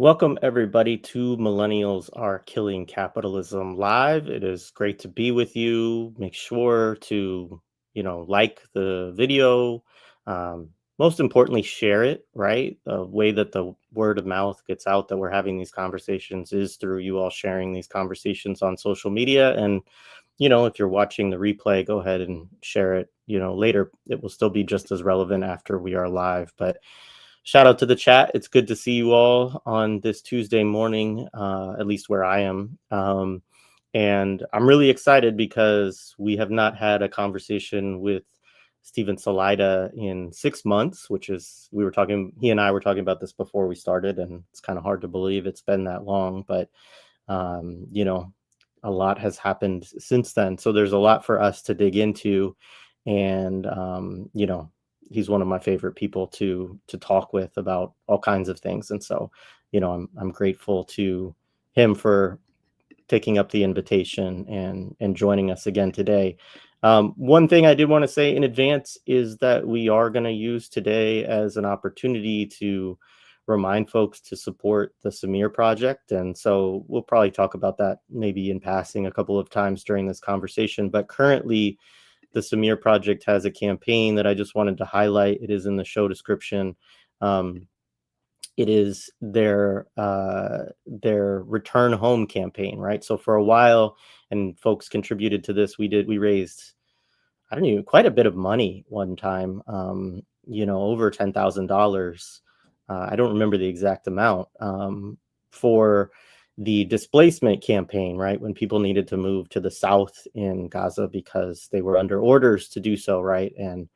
Welcome, everybody, to Millennials Are Killing Capitalism Live. It is great to be with you. Make sure to, like the video. Um, Most importantly, share it, right? The way that the word of mouth gets out that we're having these conversations is through you all sharing these conversations on social media. And, if you're watching the replay, go ahead and share it, later. It will still be just as relevant after we are live. But shout out to the chat. It's good to see you all on this Tuesday morning, at least where I am. And I'm really excited because we have not had a conversation with Stephen Salaita in 6 months, he and I were talking about this before we started, and it's kind of hard to believe it's been that long, but, um, you know, a lot has happened since then. So there's a lot for us to dig into. And, he's one of my favorite people to talk with about all kinds of things. And so, I'm grateful to him for taking up the invitation and joining us again today. One thing I did want to say in advance is that we are going to use today as an opportunity to remind folks to support the Samir Project. And so we'll probably talk about that maybe in passing a couple of times during this conversation. But currently, the Samir Project has a campaign that I just wanted to highlight. It is in the show description. It is their return home campaign, right? So for a while, and folks contributed to this, we raised, I don't know, quite a bit of money one time, over $10,000. I don't remember the exact amount, for the displacement campaign, right? When people needed to move to the south in Gaza because they were under orders to do so, right? And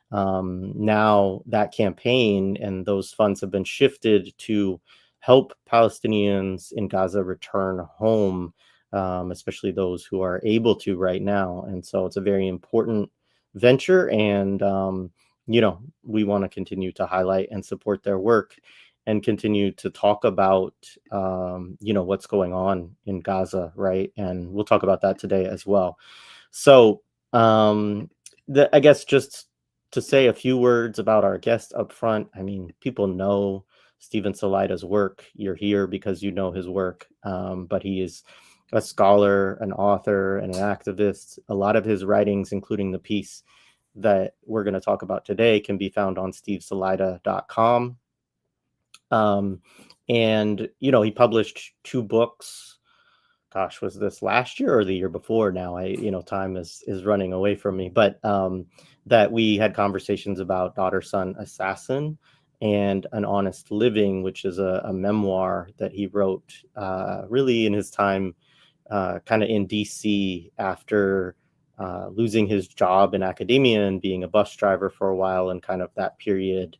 now that campaign and those funds have been shifted to help Palestinians in Gaza return home, especially those who are able to right now. And so it's a very important venture, and we want to continue to highlight and support their work and continue to talk about what's going on in Gaza, right? And we'll talk about that today as well. So I guess just to say a few words about our guest up front. I mean, people know Stephen Salaita's work. You're here because you know his work, but he is a scholar, an author, and an activist. A lot of his writings, including the piece that we're going to talk about today, can be found on stevesalaita.com. And, he published 2 books. Gosh, was this last year or the year before now? Time is running away from me, but that we had conversations about Daughter, Son, Assassin and An Honest Living, which is a memoir that he wrote really in his time kind of in DC after losing his job in academia and being a bus driver for a while, and kind of that period,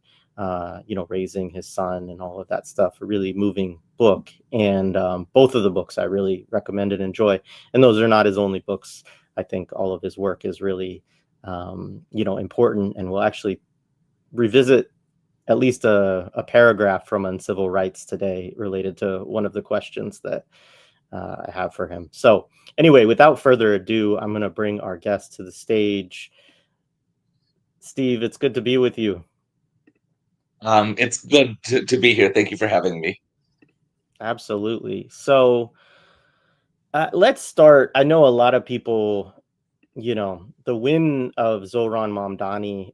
raising his son and all of that stuff. A really moving book. And both of the books I really recommend and enjoy. And those are not his only books. I think all of his work is really, important. And we'll actually revisit at least a paragraph from Uncivil Rights today related to one of the questions that I have for him. So anyway, without further ado, I'm going to bring our guest to the stage. Steve, it's good to be with you. It's good to be here. Thank you for having me. Absolutely. So let's start. I know a lot of people, the win of Zohran Mamdani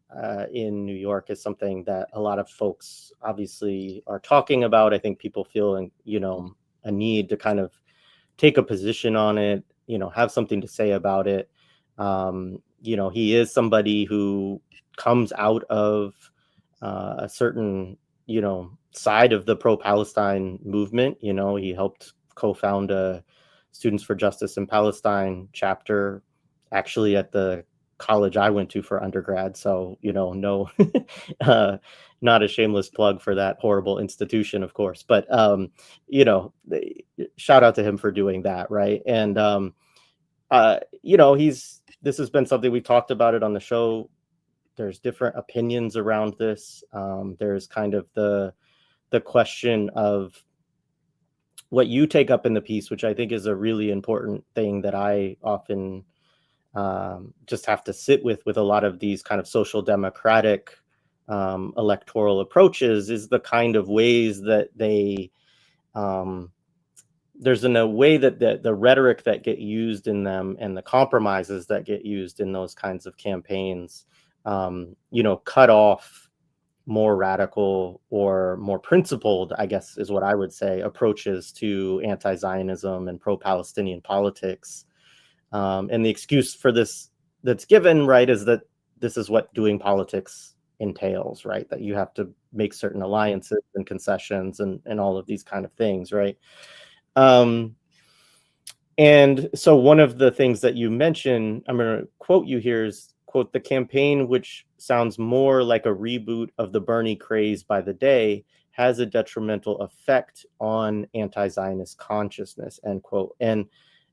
in New York is something that a lot of folks obviously are talking about. I think people feel, a need to kind of take a position on it, have something to say about it. He is somebody who comes out of a certain, side of the pro-Palestine movement. He helped co-found a Students for Justice in Palestine chapter, actually at the college I went to for undergrad. So, no, not a shameless plug for that horrible institution, of course. But, shout out to him for doing that, right? And, this has been something we talked about it on the show. There's different opinions around this. There's kind of the question of what you take up in the piece, which I think is a really important thing that I often just have to sit with a lot of these kind of social democratic electoral approaches, is the kind of ways that they um, there's in a way that the rhetoric that get used in them and the compromises that get used in those kinds of campaigns, cut off more radical or more principled, I guess is what I would say, approaches to anti-Zionism and pro-Palestinian politics. And the excuse for this that's given, right, is that this is what doing politics entails, right? That you have to make certain alliances and concessions and all of these kind of things, right? Um, and so one of the things that you mentioned, I'm going to quote you here is, quote, "The campaign, which sounds more like a reboot of the Bernie craze by the day, has a detrimental effect on anti-Zionist consciousness," end quote. And,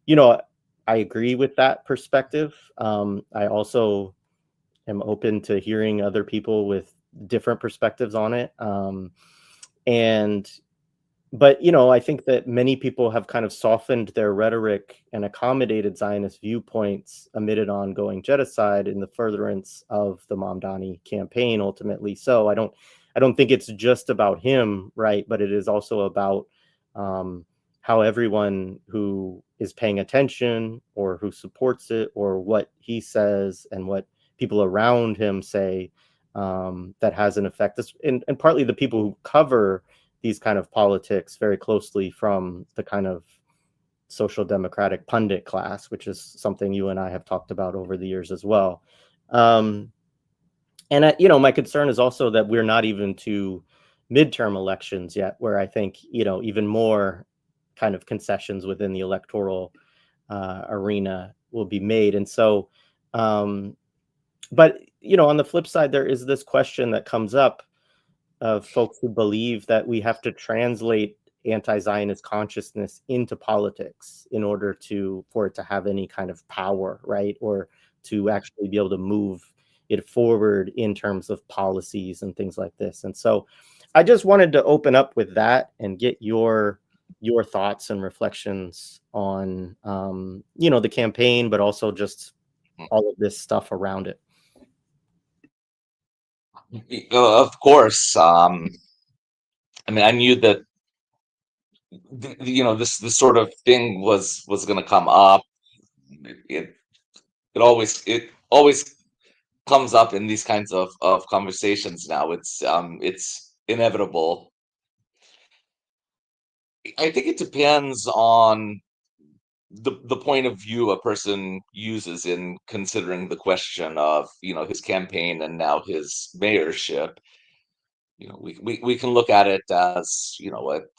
you know, I agree with that perspective. I also am open to hearing other people with different perspectives on it. And but I think that many people have kind of softened their rhetoric and accommodated Zionist viewpoints amid an ongoing genocide in the furtherance of the Mamdani campaign. Ultimately, so I don't think it's just about him, right? But it is also about um, how everyone who is paying attention or who supports it or what he says and what people around him say, that has an effect. And partly the people who cover these kind of politics very closely from the kind of social democratic pundit class, which is something you and I have talked about over the years as well. Um, and my concern is also that we're not even to midterm elections yet, where I think even more kind of concessions within the electoral arena will be made. And so, but on the flip side, there is this question that comes up of folks who believe that we have to translate anti-Zionist consciousness into politics in order for it to have any kind of power, right? Or to actually be able to move it forward in terms of policies and things like this. And so I just wanted to open up with that and get your thoughts and reflections on the campaign, but also just all of this stuff around it. Of course. I mean, I knew that this sort of thing was going to come up. It it always comes up in these kinds of conversations now. It's inevitable. I think it depends on the point of view a person uses in considering the question of his campaign and now his mayorship. We can look at it as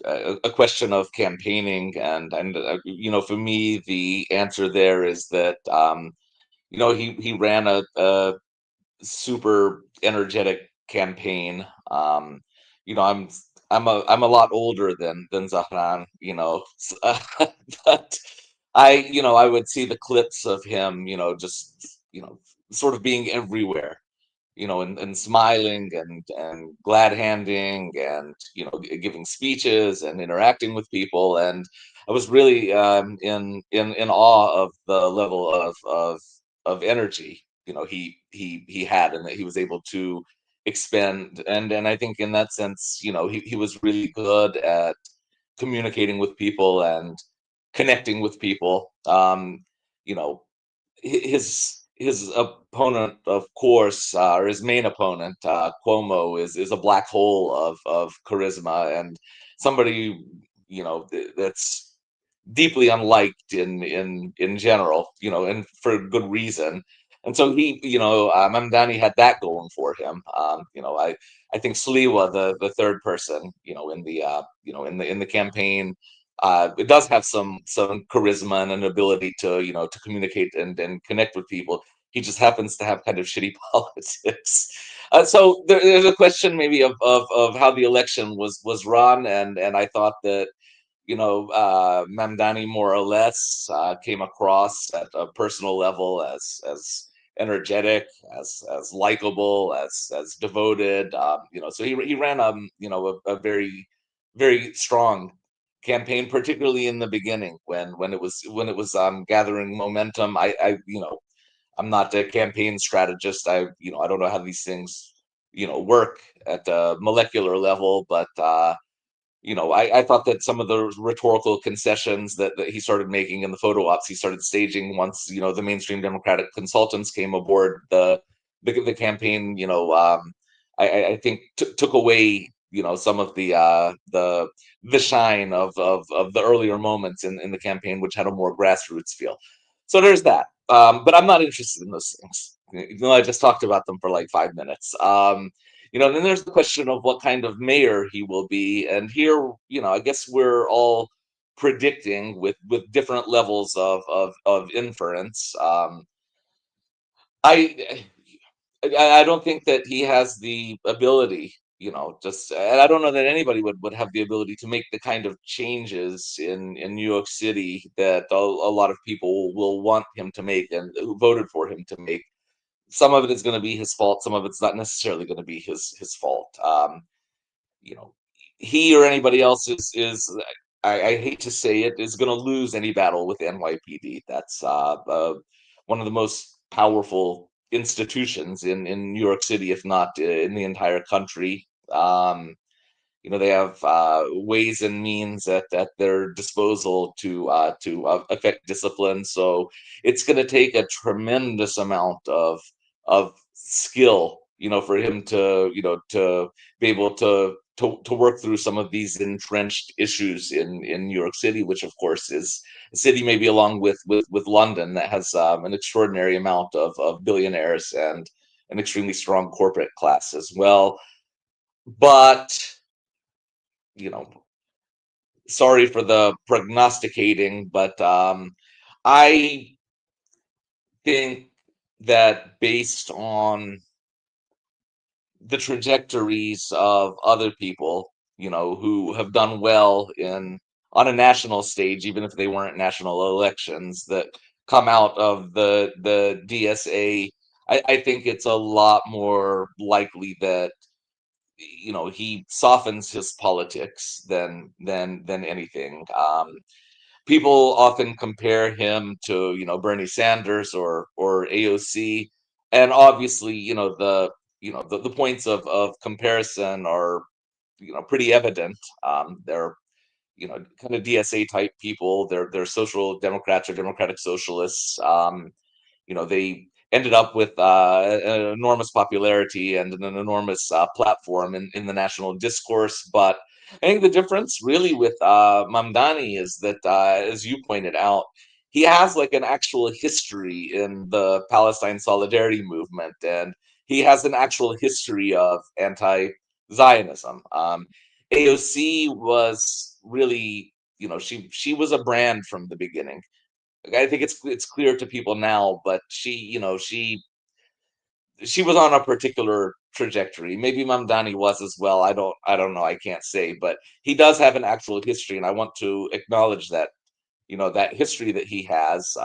a question of campaigning, and for me the answer there is that he ran a super energetic campaign. You know, I'm I'm a lot older than Zahran, but I would see the clips of him, just sort of being everywhere, and smiling and glad handing and giving speeches and interacting with people, and I was really in awe of the level of energy he had, and that he was able to expend. And I think in that sense, he was really good at communicating with people and connecting with people. You know, his opponent, of course, or his main opponent, Cuomo, is a black hole of charisma, and somebody that's deeply unliked in general, and for good reason. And so Mamdani had that going for him. I think Sliwa, the third person, in the campaign, it does have some charisma and an ability to communicate and connect with people. He just happens to have kind of shitty politics. So there's a question maybe of how the election was run, and I thought that Mamdani more or less came across at a personal level as energetic, as likable, as devoted. So he ran a very very strong campaign, particularly in the beginning when it was gathering momentum. I'm not a campaign strategist. I don't know how these things work at a molecular level, but I thought that some of the rhetorical concessions that he started making in the photo ops he started staging once the mainstream Democratic consultants came aboard the campaign, I think took away some of the shine of the earlier moments in the campaign, which had a more grassroots feel. So there's that. But I'm not interested in those things. I just talked about them for like 5 minutes. Then there's the question of what kind of mayor he will be, and here, I guess we're all predicting with different levels of inference. I I don't think that he has the ability, just, and I don't know that anybody would have the ability to make the kind of changes in New York City that a lot of people will want him to make and who voted for him to make. Some of it is going to be his fault. Some of it's not necessarily going to be his fault. You know, he or anybody else is I hate to say it, is going to lose any battle with NYPD. That's one of the most powerful institutions in New York City, if not in the entire country. They have ways and means at their disposal to affect discipline. So it's going to take a tremendous amount of skill, for him to be able to work through some of these entrenched issues in New York City, which of course is a city, maybe along with London, that has an extraordinary amount of billionaires and an extremely strong corporate class as well. But you know, sorry for the prognosticating, but I think that based on the trajectories of other people, who have done well in on a national stage, even if they weren't national elections, that come out of the DSA, I think it's a lot more likely that he softens his politics than anything. People often compare him to Bernie Sanders or AOC, and obviously the points of comparison are pretty evident. They're kind of DSA type people. They're social democrats or democratic socialists. They ended up with an enormous popularity and an enormous platform in the national discourse. But I think the difference really with Mamdani is that, as you pointed out, he has like an actual history in the Palestine solidarity movement, and he has an actual history of anti-Zionism. AOC was really, she was a brand from the beginning. I think it's clear to people now, but she was on a particular trajectory. Maybe Mamdani was as well. I don't know. I can't say, but he does have an actual history, and I want to acknowledge that that history that he has.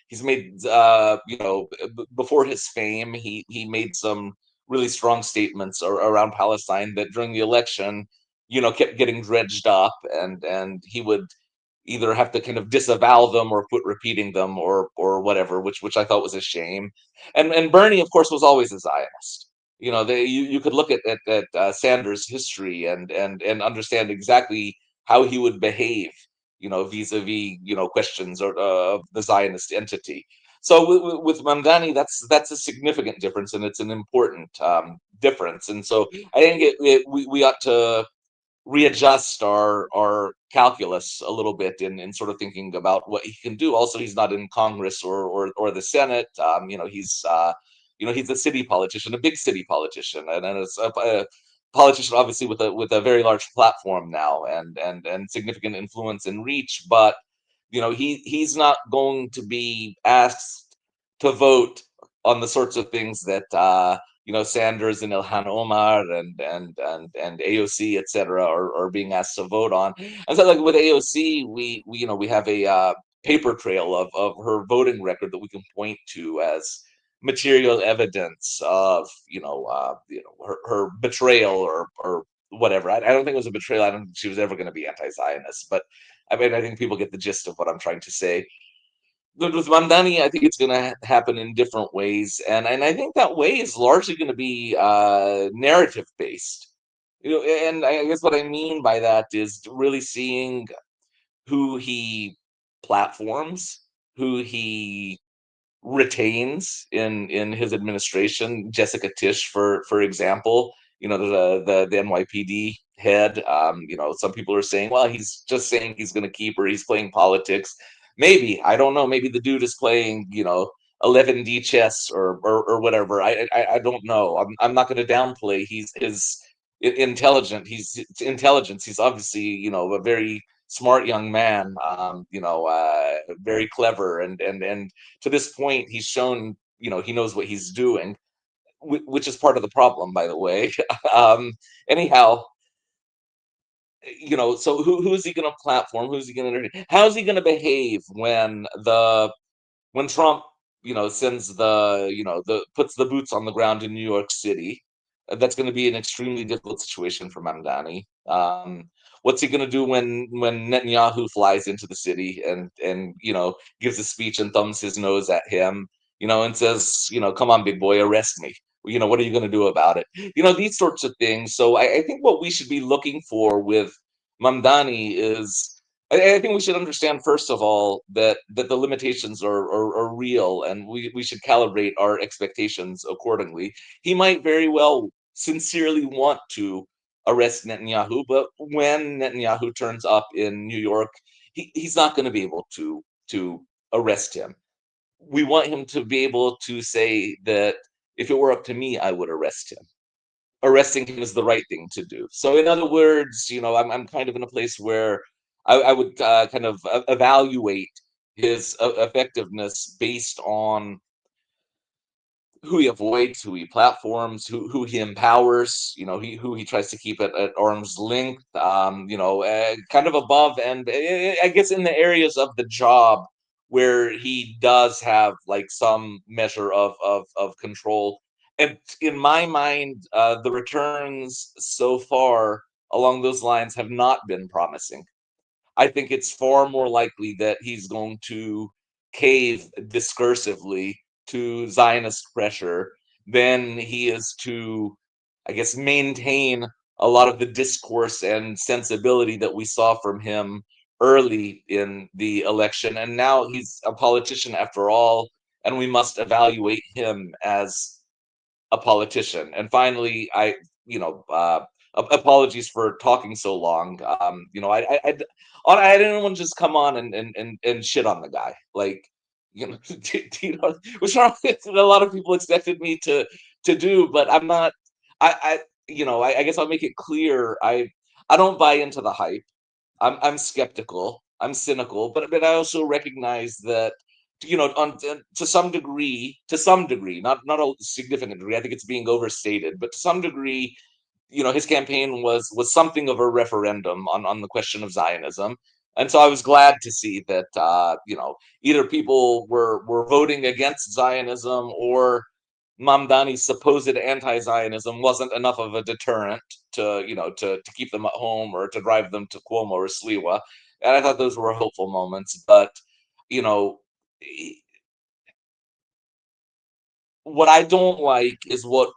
He's made before his fame, he made some really strong statements around Palestine that during the election, kept getting dredged up, and he would either have to kind of disavow them or quit repeating them or whatever, which I thought was a shame. And Bernie, of course, was always a Zionist. You could look at Sanders' history and understand exactly how he would behave, vis-a-vis questions of the Zionist entity. So with Mamdani, that's a significant difference, and it's an important difference. And so I think we ought to readjust our calculus a little bit in sort of thinking about what he can do. Also, he's not in Congress or the Senate. He's a city politician, a big city politician, and it's a politician obviously with a very large platform now and significant influence and reach. But he's not going to be asked to vote on the sorts of things that Sanders and Ilhan Omar and AOC, etc., are being asked to vote on. And so, like with AOC, we have a paper trail of her voting record that we can point to as material evidence of her betrayal or whatever. I don't think it was a betrayal. I don't think she was ever going to be anti-Zionist, but I mean, I think people get the gist of what I'm trying to say. But with Mamdani, I think it's going to happen in different ways, and I think that way is largely going to be narrative based. And I guess what I mean by that is really seeing who he platforms, who he retains in his administration. Jessica Tisch, for example, the NYPD head. Some people are saying, well, he's just saying he's going to keep her. He's playing politics. Maybe, I don't know. Maybe the dude is playing 11D chess or whatever. I don't know. I'm not going to downplay his intelligent. He's intelligence. He's obviously a very smart young man. Very clever, and to this point, he's shown, he knows what he's doing, which is part of the problem, by the way. um, Anyhow, so who's he going to platform? Who's he going to entertain? How's he going to behave when Trump, sends the puts the boots on the ground in New York City? That's going to be an extremely difficult situation for Mamdani. What's he going to do when Netanyahu flies into the city and gives a speech and thumbs his nose at him, and says, come on, big boy, arrest me. What are you going to do about it? These sorts of things. So I think what we should be looking for with Mamdani is, I think we should understand, first of all, that the limitations are real, and we should calibrate our expectations accordingly. He might very well sincerely want to arrest Netanyahu, but when Netanyahu turns up in New York, he's not going to be able to arrest him. We want him to be able to say that if it were up to me, I would arrest him. Arresting him is the right thing to do. So, in other words, I'm kind of in a place where I would kind of evaluate his effectiveness based on who he avoids, who he platforms, who he empowers, who he tries to keep at arm's length, kind of above, and I guess in the areas of the job where he does have like some measure of control. And in my mind, the returns so far along those lines have not been promising. I think it's far more likely that he's going to cave discursively to Zionist pressure than he is to, I guess, maintain a lot of the discourse and sensibility that we saw from him early in the election. And now he's a politician after all, and we must evaluate him as a politician. And finally, apologies for talking so long. I didn't want to just come on and shit on the guy. Like, which are a lot of people expected me to do, but I'm not. I guess I'll make it clear. I don't buy into the hype. I'm skeptical. I'm cynical, but I also recognize that to some degree, not a significant degree. I think it's being overstated, but to some degree, his campaign was something of a referendum on the question of Zionism. And so I was glad to see that either people were voting against Zionism, or Mamdani's supposed anti-Zionism wasn't enough of a deterrent to keep them at home or to drive them to Cuomo or Sliwa. And I thought those were hopeful moments. But you know, what I don't like is what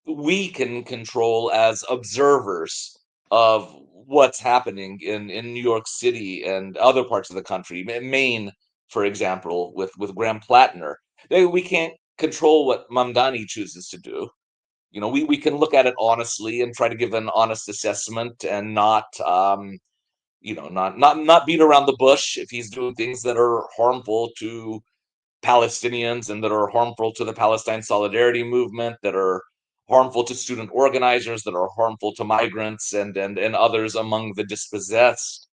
we can control as observers of what's happening in New York City and other parts of the country, Maine, for example, with Graham Plattner. We can't control what Mamdani chooses to do. We can look at it honestly and try to give an honest assessment and not beat around the bush if he's doing things that are harmful to Palestinians and that are harmful to the Palestine solidarity movement, that are harmful to student organizers, that are harmful to migrants and others among the dispossessed.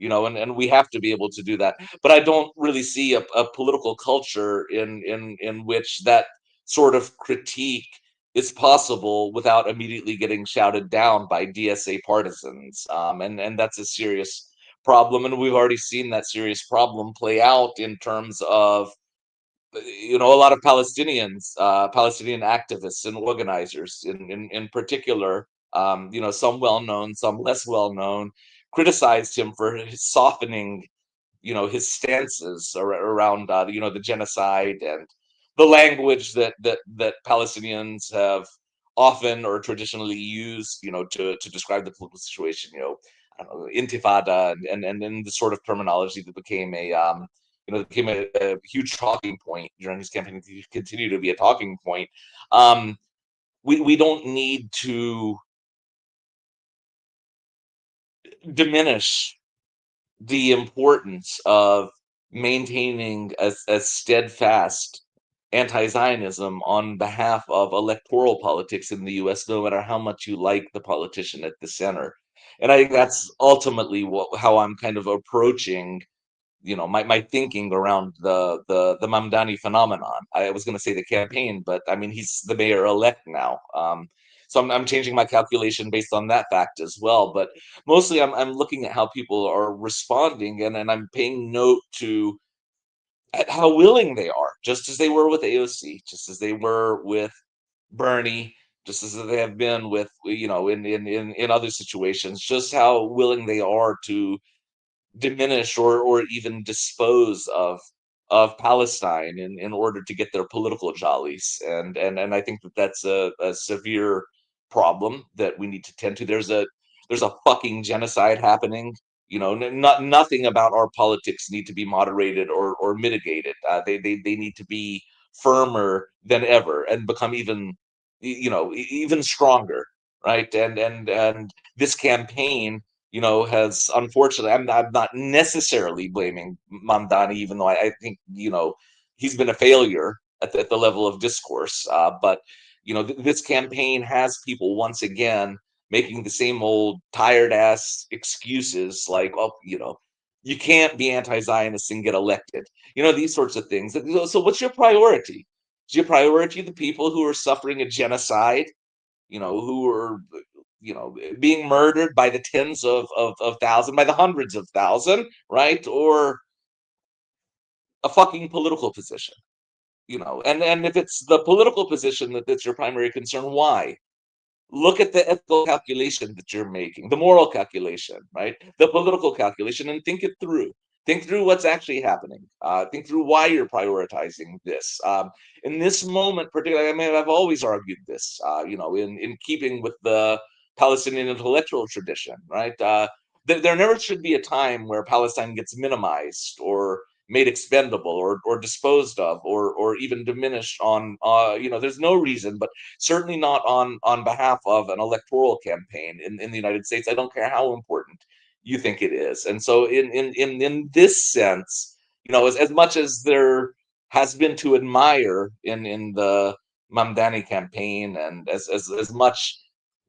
And we have to be able to do that. But I don't really see a political culture in which that sort of critique is possible without immediately getting shouted down by DSA partisans. And that's a serious problem. And we've already seen that serious problem play out in terms of a lot of Palestinians, Palestinian activists and organizers in particular, some well known, some less well known, criticized him for his softening, his stances around, the genocide and the language that Palestinians have often or traditionally used, to describe the political situation, I don't know, intifada and the sort of terminology that became a huge talking point during his campaign, and continue to be a talking point. We don't need to diminish the importance of maintaining a steadfast anti-Zionism on behalf of electoral politics in the U.S., no matter how much you like the politician at the center. And I think that's ultimately how I'm kind of approaching, my thinking around the Mamdani phenomenon. I was going to say the campaign, but I mean he's the mayor elect now. So I'm changing my calculation based on that fact as well. But mostly I'm looking at how people are responding, and I'm paying note to at how willing they are, just as they were with AOC, just as they were with Bernie, just as they have been with, in other situations, just how willing they are to diminish or even dispose of Palestine in order to get their political jollies. And I think that that's a severe problem that we need to tend to. There's a fucking genocide happening. Nothing about our politics need to be moderated or mitigated. They need to be firmer than ever and become even stronger, right? And this campaign, has unfortunately, I'm not necessarily blaming Mamdani, even though I think, he's been a failure at the level of discourse. But, this campaign has people once again making the same old tired ass excuses like, oh, you can't be anti-Zionist and get elected, these sorts of things. So what's your priority? Is your priority the people who are suffering a genocide, who are being murdered by the tens of thousand, by the hundreds of thousand, right? Or a fucking political position, and if it's the political position that's your primary concern, why? Look at the ethical calculation that you're making, the moral calculation, right? The political calculation, and think it through. Think through what's actually happening. Think through why you're prioritizing this. In this moment, particularly, I mean, I've always argued this, in keeping with the Palestinian intellectual tradition, right? There never should be a time where Palestine gets minimized or made expendable or disposed of or even diminished on, there's no reason, but certainly not on behalf of an electoral campaign in the United States. I don't care how important you think it is. And so in this sense, as much as there has been to admire in the Mamdani campaign, and as much,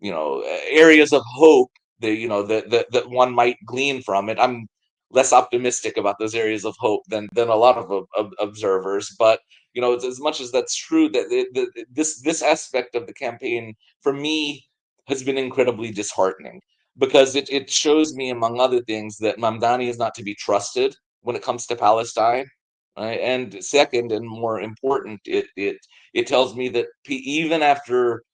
areas of hope that one might glean from it, I'm less optimistic about those areas of hope than a lot of observers. But it's, as much as that's true, that this aspect of the campaign for me has been incredibly disheartening, because it shows me, among other things, that Mamdani is not to be trusted when it comes to Palestine. Right? And second, and more important, it tells me that even after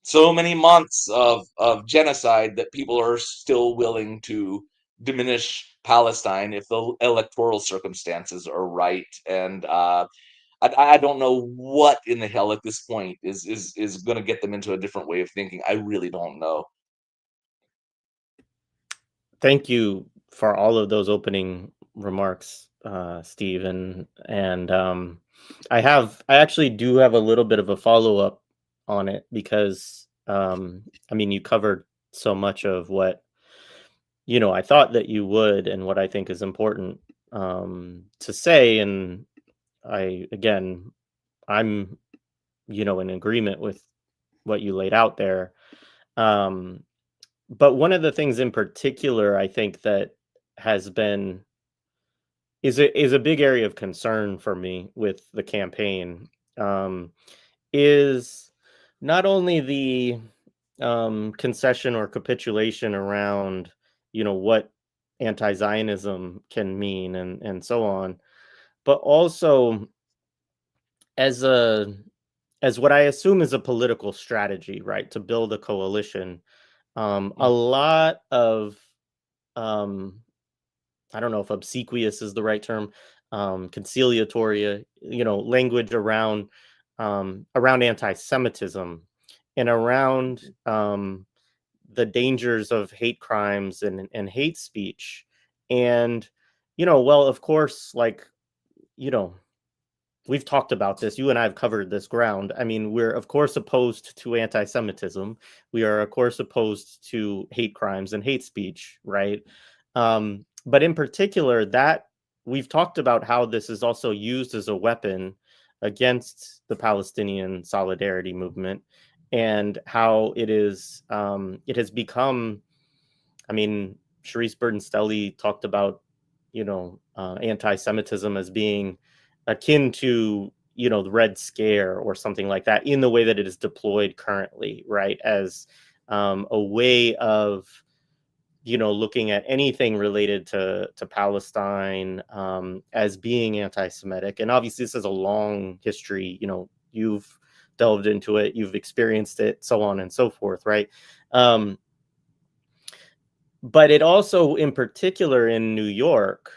so many months of genocide, that people are still willing to diminish Palestine if the electoral circumstances are right. And I don't know what in the hell at this point is going to get them into a different way of thinking. I really don't know. Thank you for all of those opening remarks, Steve. And I actually do have a little bit of a follow up on it, because I mean, you covered so much of what I thought that you would, and what I think is important to say. And again, I'm in agreement with what you laid out there. Um, but one of the things in particular, I think, that has been is a big area of concern for me with the campaign, um, is not only the concession or capitulation around what anti-Zionism can mean, and so on, but also as a as what I assume is a political strategy, right, to build a coalition. A Mm, lot of um, I don't know if obsequious is the right term, conciliatory, language around anti-Semitism and around the dangers of hate crimes and hate speech. And, well, of course, like, you know, we've talked about this. You and I have covered this ground. I mean, we're of course opposed to anti-Semitism. We are of course opposed to hate crimes and hate speech, right? But in particular, that we've talked about how this is also used as a weapon against the Palestinian solidarity movement, and how it has become. I mean, Sharice Burden-Stelly talked about, anti-Semitism as being akin to, the Red Scare or something like that, in the way that it is deployed currently, right? As a way of, looking at anything related to Palestine as being anti-Semitic. And obviously, this is a long history. You've delved into it, you've experienced it, so on and so forth, right? But it also, in particular in New York,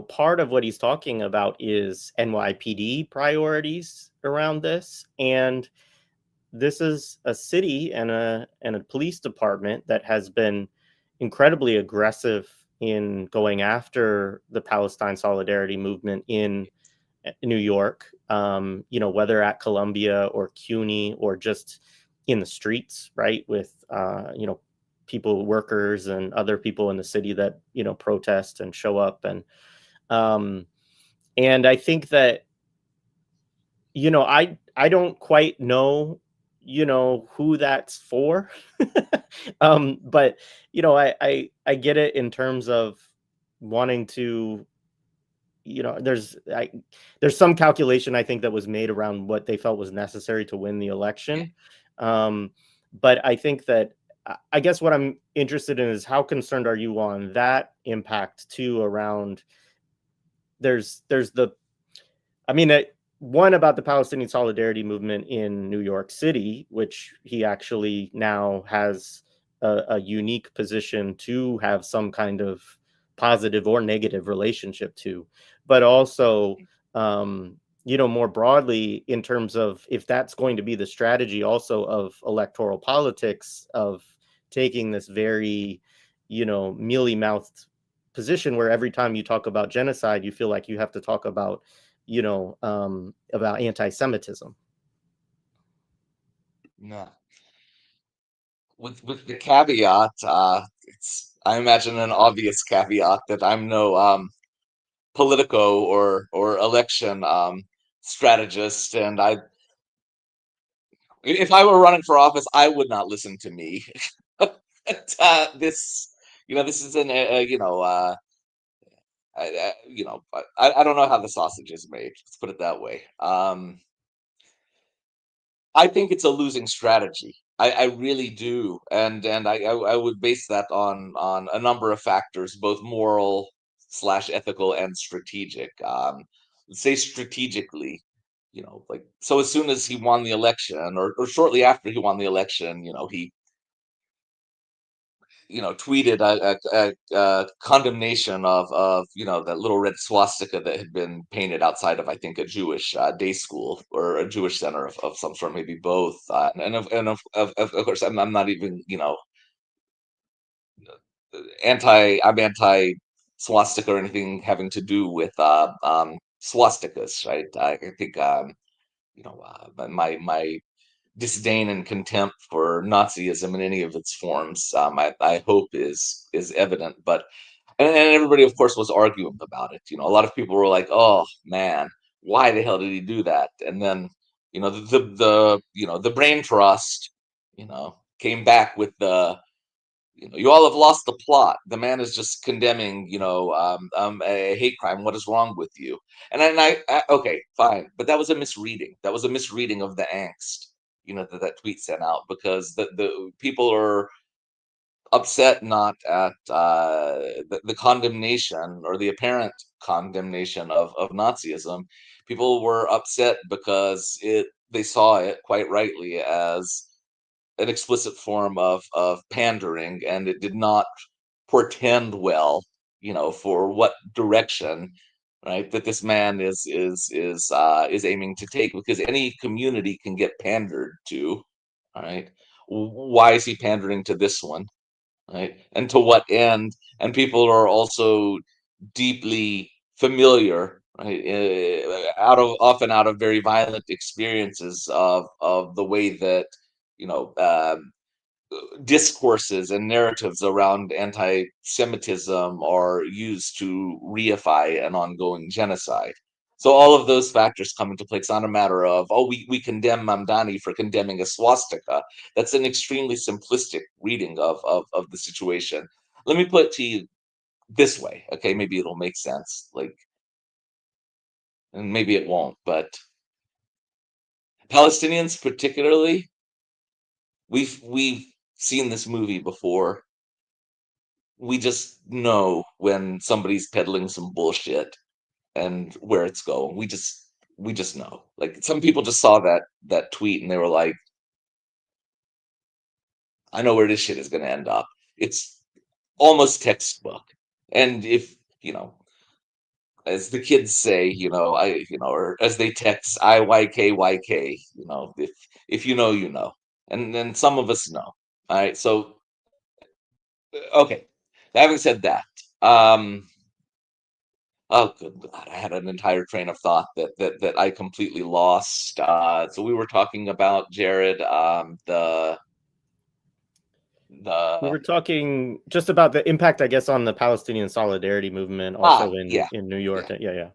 part of what he's talking about is NYPD priorities around this. And this is a city and a police department that has been incredibly aggressive in going after the Palestine solidarity movement in New York, whether at Columbia or CUNY or just in the streets, right? With, people, workers and other people in the city that, protest and show up. Um, and I think that, I don't quite know, who that's for. But, I get it in terms of wanting to, there's some calculation I think that was made around what they felt was necessary to win the Yeah. election. But I think that I guess what I'm interested in is how concerned are you on that impact too around there's the I mean, one about the Palestinian solidarity movement in New York City, which he actually now has a unique position to have some kind of positive or negative relationship to, but also, more broadly in terms of if that's going to be the strategy also of electoral politics of taking this very, mealy mouthed position where every time you talk about genocide, you feel like you have to talk about about anti-Semitism. No. With the caveat, it's I imagine an obvious caveat that I'm no politico or election strategist, and if I were running for office, I would not listen to me. But, this this is an I don't know how the sausage is made. Let's put it that way. I think it's a losing strategy. I really do, and I would base that on a number of factors, both moral slash ethical and strategic. Let's say strategically, like so as soon as he won the election, or shortly after he won the election, he tweeted a condemnation of that little red swastika that had been painted outside of, I think, a Jewish day school or a Jewish center of some sort, maybe both. And of course, I'm not even I'm anti swastika or anything having to do with swastikas, right? I think my disdain and contempt for Nazism in any of its forms, I hope is evident. But and everybody, of course, was arguing about it. A lot of people were like, "Oh man, why the hell did he do that?" And then, the brain trust, came back with you all have lost the plot. The man is just condemning, a hate crime. What is wrong with you? And okay, fine, but that was a misreading. That was a misreading of the angst, that tweet sent out, because the people are upset not at the condemnation or the apparent condemnation of Nazism. People were upset because they saw it quite rightly as an explicit form of pandering, and it did not portend well, for what direction, right, that this man is aiming to take, because any community can get pandered to, All right. Why is he pandering to this one? Right. And to what end? And people are also deeply familiar, right, often out of very violent experiences of the way that, you know, discourses and narratives around anti-Semitism are used to reify an ongoing genocide. So all of those factors come into play. It's not a matter of, oh, we condemn Mamdani for condemning a swastika. That's an extremely simplistic reading of the situation. Let me put it to you this way, okay? Maybe it'll make sense. Like, and maybe it won't, but Palestinians particularly, we've seen this movie before. We just know when somebody's peddling some bullshit and where it's going. We just know. Like, some people just saw that tweet and they were like, I know where this shit is going to end up. It's almost textbook. And if, you know, as the kids say, or as they text IYKYK, if you know, you know. And then some of us know. All right. So, okay. Having said that, oh, good God, I had an entire train of thought that I completely lost. So we were talking about, Jared, We the were talking just about the impact, I guess, on the Palestinian solidarity movement, also yeah, in New York. yeah. Yeah, yeah.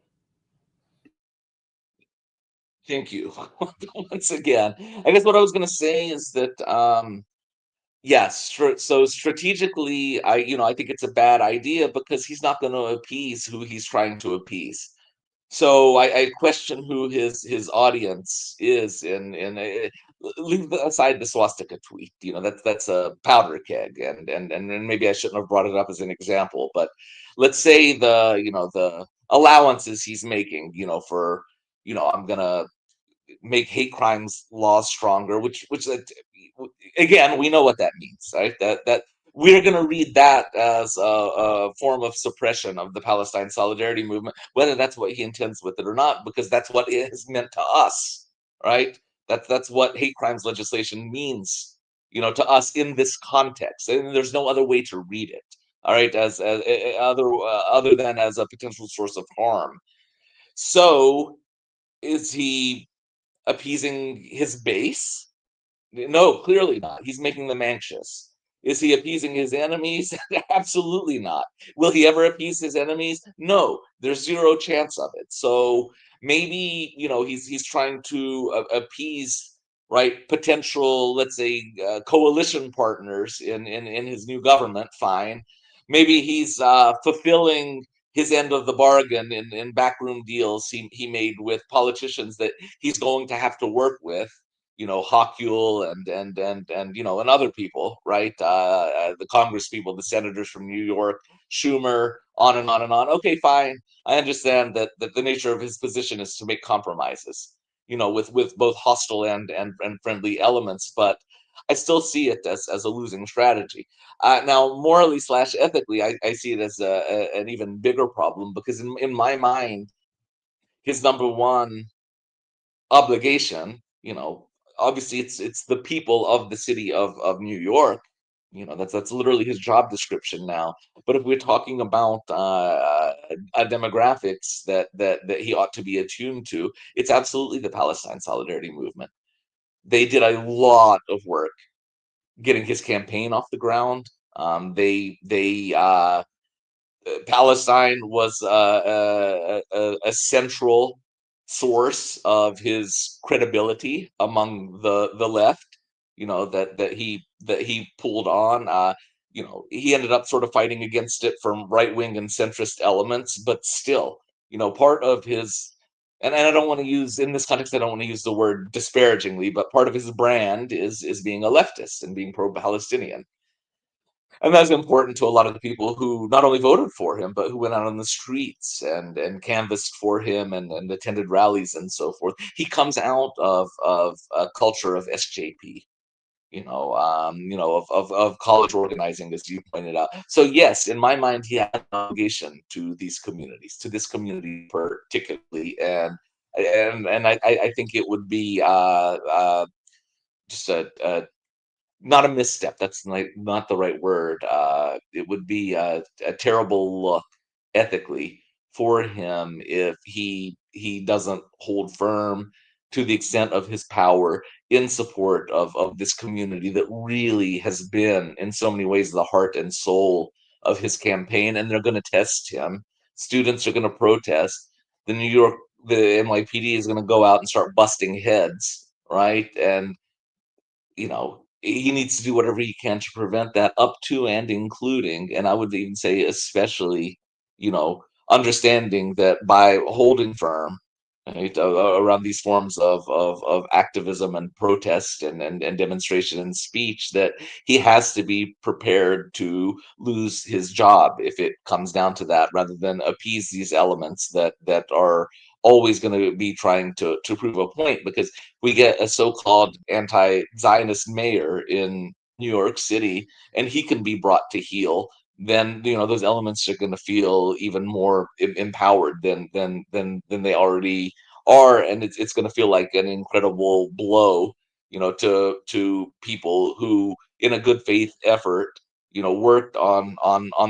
Thank you once again. I guess what I was going to say is that yes, so strategically, I think it's a bad idea because he's not going to appease who he's trying to appease. So I question who his audience is, and leave aside the swastika tweet. That's a powder keg, and maybe I shouldn't have brought it up as an example. But let's say the allowances he's making, for I'm gonna make hate crimes laws stronger, which again, we know what that means, right? That we're going to read that as a form of suppression of the Palestine solidarity movement, whether that's what he intends with it or not, because that's what it has meant to us, right? That's what hate crimes legislation means, to us in this context, and there's no other way to read it. All right, as other than as a potential source of harm. So, is he appeasing his base? No, clearly not. He's making them anxious. Is he appeasing his enemies? Absolutely not. Will he ever appease his enemies? No, there's zero chance of it. So maybe he's trying to appease, right, potential, let's say, coalition partners in his new government. Fine. Maybe he's fulfilling his end of the bargain in backroom deals he made with politicians that he's going to have to work with, Hochul and other people, right? The Congress people, the senators from New York, Schumer, on and on and on. Okay, fine. I understand that the nature of his position is to make compromises, with both hostile and friendly elements, but I still see it as a losing strategy. Now, morally slash ethically, I see it as an even bigger problem because in my mind, his number one obligation, obviously it's the people of the city of New York. That's literally his job description now. But if we're talking about demographics that he ought to be attuned to, it's absolutely the Palestine solidarity movement. They did a lot of work getting his campaign off the ground. Palestine was a central source of his credibility among the left. That he pulled on. He ended up sort of fighting against it from right wing and centrist elements, but still, part of his, and I don't want to use, in this context, I don't want to use the word disparagingly, but part of his brand is being a leftist and being pro-Palestinian. And that's important to a lot of the people who not only voted for him, but who went out on the streets and canvassed for him and attended rallies and so forth. He comes out of a culture of SJP, of college organizing, as you pointed out. So yes, in my mind, he had an obligation to these communities, to this community particularly, and I think it would be just a not a misstep. That's not the right word. It would be a terrible look ethically for him if he doesn't hold firm to the extent of his power in support of this community that really has been in so many ways the heart and soul of his campaign. And they're going to test him. Students are going to protest. The NYPD is going to go out and start busting heads, right? And he needs to do whatever he can to prevent that, up to and including, and I would even say especially, understanding that by holding firm, right, around these forms of activism and protest and demonstration and speech, that he has to be prepared to lose his job if it comes down to that, rather than appease these elements that are always going to be trying to prove a point, because we get a so-called anti-Zionist mayor in New York City, and he can be brought to heel. Then those elements are going to feel even more empowered than they already are, and it's going to feel like an incredible blow, to people who, in a good faith effort, worked on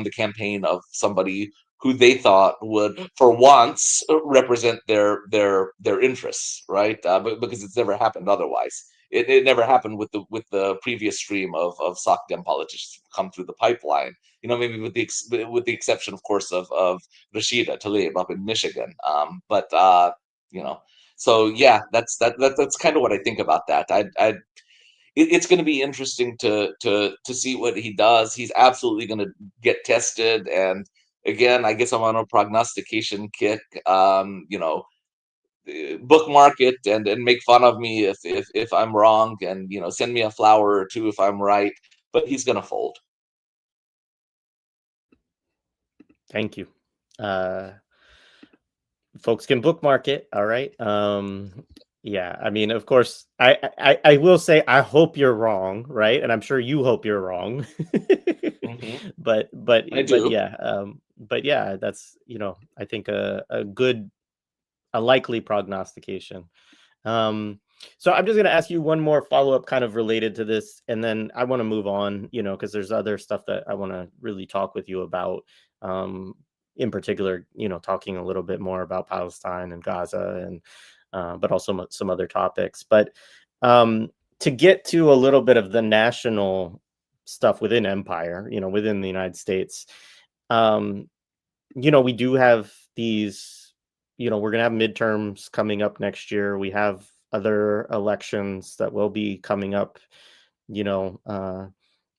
the campaign of somebody who they thought would, for once, represent their interests, right? Because it's never happened otherwise. It never happened with the previous stream of SocDem politicians who come through the pipeline. Maybe with the exception, of course, of Rashida Tlaib up in Michigan. But you know, so yeah, that's kind of what I think about that. It's going to be interesting to see what he does. He's absolutely going to get tested, and again, I guess I'm on a prognostication kick. Bookmark it and make fun of me if I'm wrong, and send me a flower or two if I'm right. But he's going to fold. Thank you. Folks can bookmark it. All right. Yeah, I mean, of course, I will say I hope you're wrong, right? And I'm sure you hope you're wrong. Hmm. but but I but do. yeah, that's I think a likely prognostication. Um, so I'm just going to ask you one more follow up, kind of related to this, and then I want to move on, because there's other stuff that I want to really talk with you about. In particular, talking a little bit more about Palestine and Gaza, and but also some other topics. But to get to a little bit of the national stuff within empire, within the United States, um, we do have these, we're going to have midterms coming up next year. We have other elections that will be coming up, you know, uh,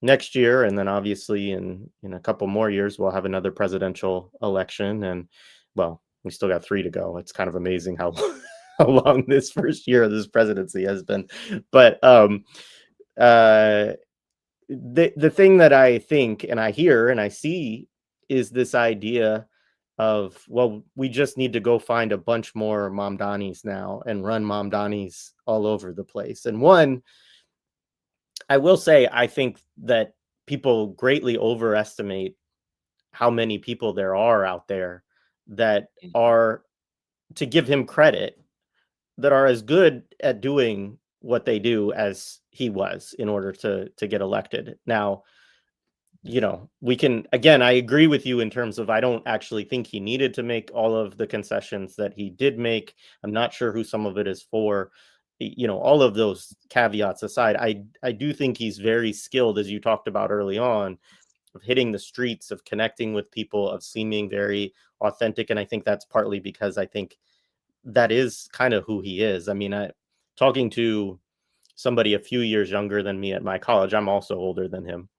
next year. And then obviously in a couple more years, we'll have another presidential election. And well, we still got 3 to go. It's kind of amazing how, how long this first year of this presidency has been. But uh, the thing that I think and I hear and I see is this idea of, well, we just need to go find a bunch more Mamdanis now and run Mamdanis all over the place. And one, I will say, I think that people greatly overestimate how many people there are out there that Mhm. are, to give him credit, that are as good at doing what they do as he was in order to get elected. Now, we can, again, I agree with you in terms of I don't actually think he needed to make all of the concessions that he did make. I'm not sure who some of it is for. All of those caveats aside, I do think he's very skilled, as you talked about early on, of hitting the streets, of connecting with people, of seeming very authentic. And I think that's partly because I think that is kind of who he is. I mean, talking to somebody a few years younger than me at my college, I'm also older than him,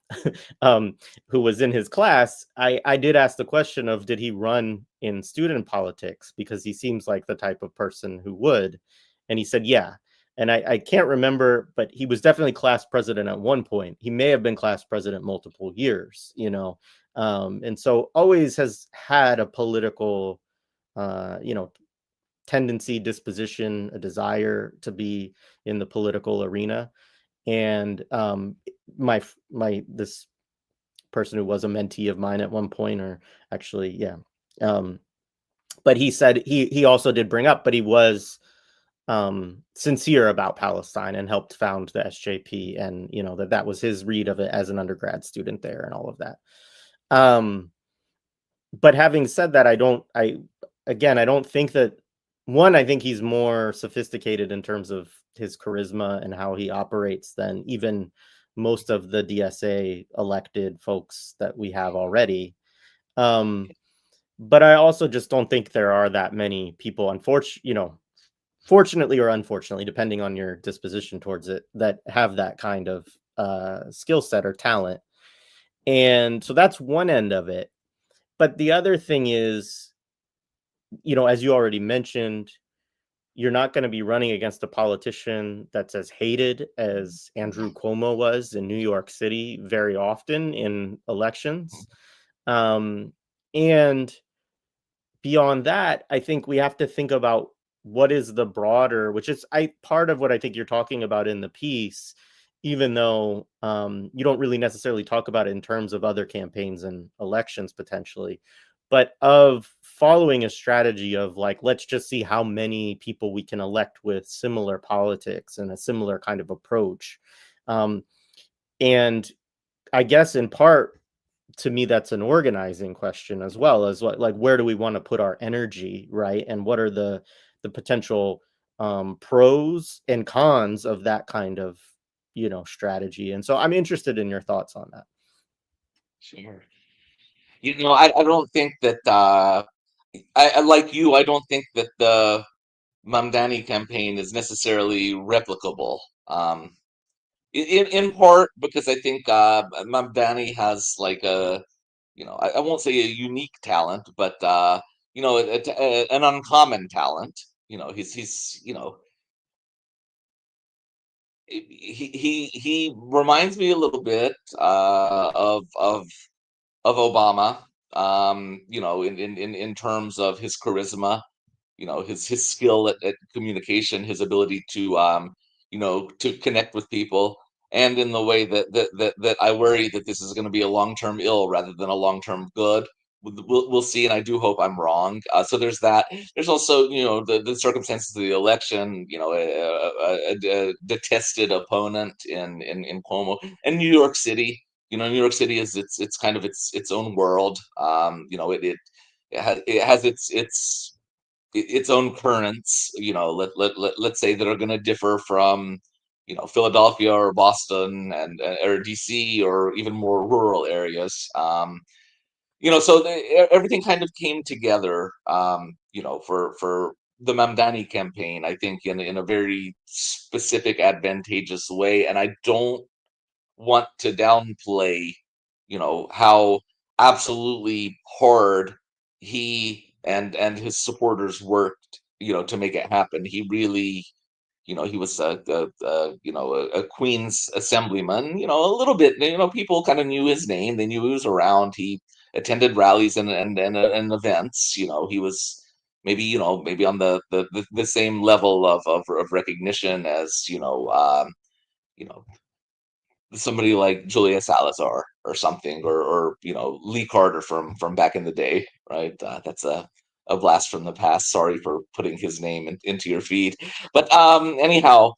who was in his class, I did ask the question of, did he run in student politics? Because he seems like the type of person who would. And he said, yeah. And I can't remember, but he was definitely class president at one point. He may have been class president multiple years, and so always has had a political, tendency, disposition, a desire to be in the political arena. And my this person who was a mentee of mine at one point, or actually, yeah, but he said he also did bring up, but he was sincere about Palestine and helped found the SJP, and that was his read of it as an undergrad student there and all of that. But having said that, I don't think that I think he's more sophisticated in terms of his charisma and how he operates than even most of the DSA elected folks that we have already. Um, but I also just don't think there are that many people, fortunately or unfortunately, depending on your disposition towards it, that have that kind of skill set or talent. And so that's one end of it. But the other thing is, as you already mentioned, you're not going to be running against a politician that's as hated as Andrew Cuomo was in New York City very often in elections. And beyond that, I think we have to think about what is the broader, which is part of what I think you're talking about in the piece, even though you don't really necessarily talk about it in terms of other campaigns and elections potentially, but of following a strategy of like, let's just see how many people we can elect with similar politics and a similar kind of approach. And I guess in part, to me, that's an organizing question as well, as what, like, where do we want to put our energy, right? And what are the potential pros and cons of that kind of strategy? And so I'm interested in your thoughts on that. Sure. I don't think that I like you. I don't think that the Mamdani campaign is necessarily replicable. In part because I think Mamdani has like I won't say a unique talent, but an uncommon talent. He reminds me a little bit of Obama. In terms of his charisma, his skill at communication, his ability to connect with people, and in the way that I worry that this is going to be a long-term ill rather than a long-term good. We'll see, and I do hope I'm wrong. So there's that. There's also the circumstances of the election. A detested opponent in Cuomo, and New York City. New York City is it's kind of its own world. It has its own currents, let's say, that are going to differ from, Philadelphia or Boston and or DC or even more rural areas. So everything kind of came together, for the Mamdani campaign, I think, in a very specific, advantageous way. And I don't want to downplay, how absolutely hard he and his supporters worked, to make it happen. He really, he was a Queen's assemblyman, a little bit. People kind of knew his name. They knew he was around. He attended rallies and events. He was maybe on the same level of recognition as you know somebody like Julia Salazar or something, or Lee Carter from back in the day, right? That's a blast from the past. Sorry for putting his name into your feed, but anyhow,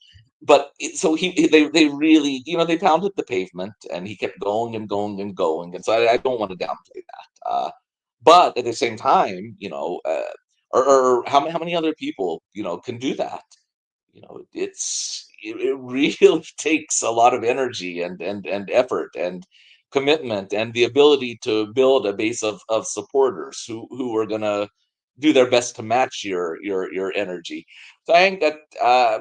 so they really, they pounded the pavement, and he kept going and going and going, and so I don't want to downplay that. But at the same time, or how many other people can do that? It really takes a lot of energy and effort and commitment, and the ability to build a base of supporters who are going to do their best to match your energy. So I think that,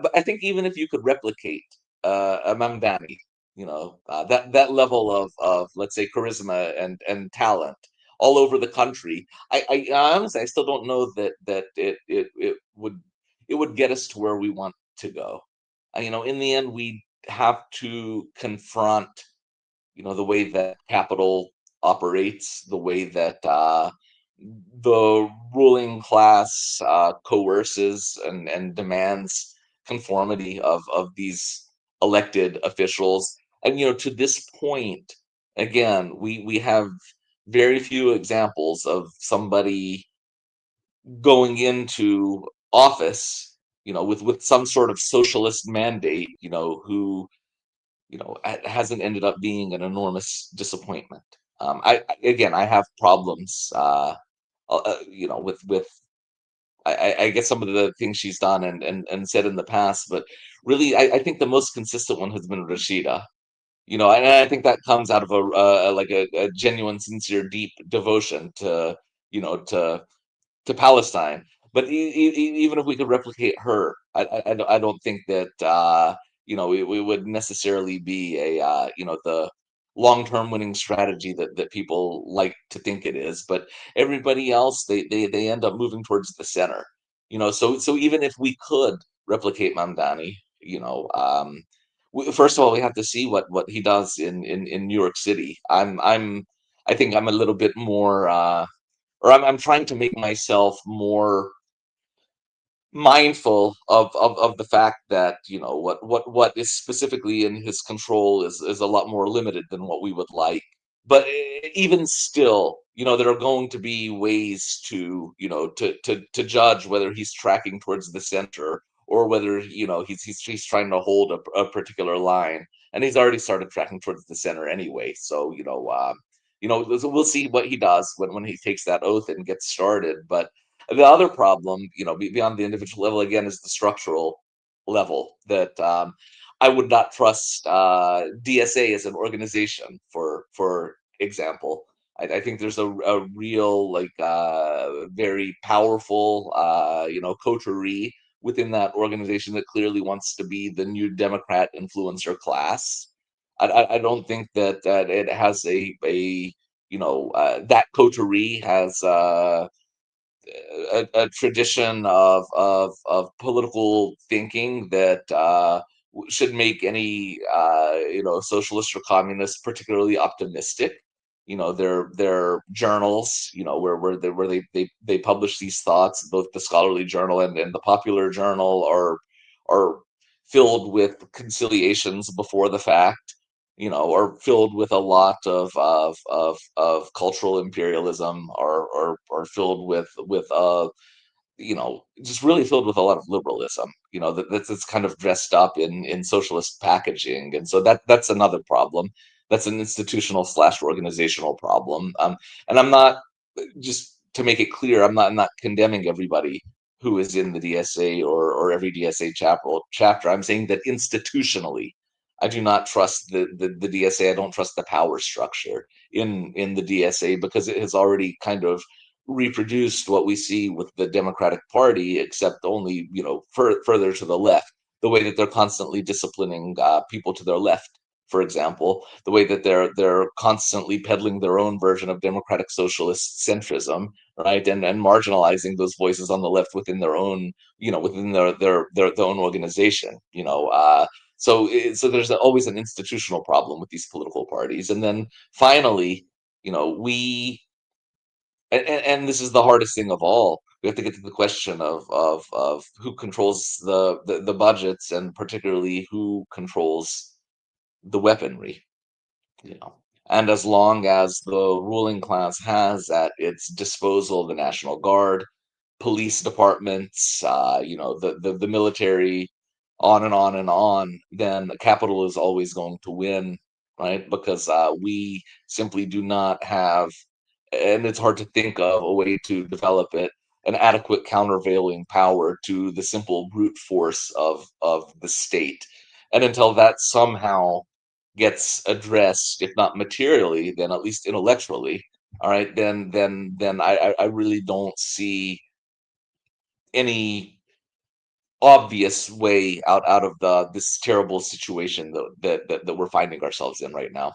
but I think even if you could replicate a Mamdani, that level of, let's say, charisma and talent all over the country, I honestly, I still don't know that it would get us to where we want to go. In the end, we have to confront, the way that capital operates, the way that the ruling class coerces and demands conformity of these elected officials. And to this point, again, we have very few examples of somebody going into office, with some sort of socialist mandate, who hasn't ended up being an enormous disappointment. I have problems, with I guess some of the things she's done and said in the past, but really, I think the most consistent one has been Rashida. And I think that comes out of a genuine, sincere, deep devotion to you know to Palestine. But even if we could replicate her, I don't think that it would necessarily be the long-term winning strategy that people like to think it is. But everybody else, they end up moving towards the center. So even if we could replicate Mamdani, first of all, we have to see what he does in New York City. I think I'm a little bit more. Or I'm trying to make myself more mindful of the fact that what is specifically in his control is a lot more limited than what we would like. But even still, there are going to be ways to judge whether he's tracking towards the center, or whether he's trying to hold a particular line, and he's already started tracking towards the center anyway. So we'll see what he does when he takes that oath and gets started. But the other problem, beyond the individual level, again, is the structural level, that I would not trust DSA as an organization, for example. I think there's a real, very powerful, coterie within that organization that clearly wants to be the new Democrat influencer class. I don't think that it has that coterie has a tradition of political thinking that should make any socialist or communist particularly optimistic. Their journals, where they publish these thoughts, both the scholarly journal and the popular journal, are filled with conciliations before the fact, are filled with a lot of cultural imperialism, or filled with just really filled with a lot of liberalism, that's kind of dressed up in socialist packaging. And so that's another problem. That's an institutional / organizational problem. And I'm not, just to make it clear, I'm not condemning everybody who is in the DSA, or every DSA chapter. I'm saying that institutionally, I do not trust the DSA. I don't trust the power structure in the DSA, because it has already kind of reproduced what we see with the Democratic Party, except only further to the left. The way that they're constantly disciplining people to their left, for example, the way that they're constantly peddling their own version of democratic socialist centrism, right, and marginalizing those voices on the left within their own, within their own organization. So there's always an institutional problem with these political parties. And then finally, we and this is the hardest thing of all. We have to get to the question of who controls the budgets, and particularly who controls the weaponry. You know, and as long as the ruling class has at its disposal the National Guard, police departments, the military, on and on and on, then the capital is always going to win, right? Because we simply do not have, and it's hard to think of a way to develop it, an adequate countervailing power to the simple brute force of the state. And until that somehow gets addressed, if not materially, then at least intellectually, all right, then I really don't see any obvious way out of this terrible situation that we're finding ourselves in right now.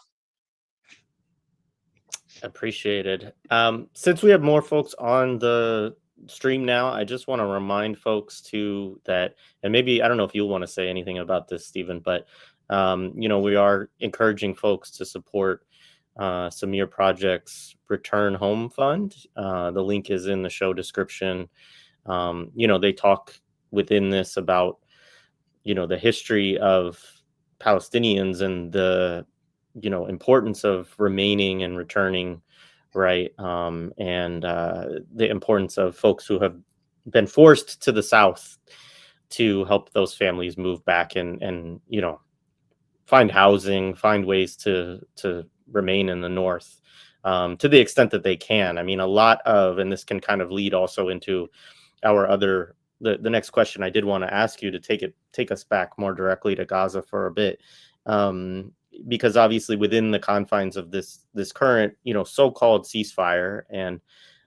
Appreciated. Since we have more folks on the stream now, I just want to remind folks too that, and maybe I don't know if you'll want to say anything about this, Stephen, but we are encouraging folks to support Samir Project's Return Home Fund. The link is in the show description. They talk within this about the history of Palestinians and the importance of remaining and returning, right? And the importance of folks who have been forced to the South to help those families move back and find housing, find ways to remain in the north, to the extent that they can. I mean, a lot of, and this can kind of lead also into our other the next question I did want to ask you, to take us back more directly to Gaza for a bit, because obviously within the confines of this current so-called ceasefire, and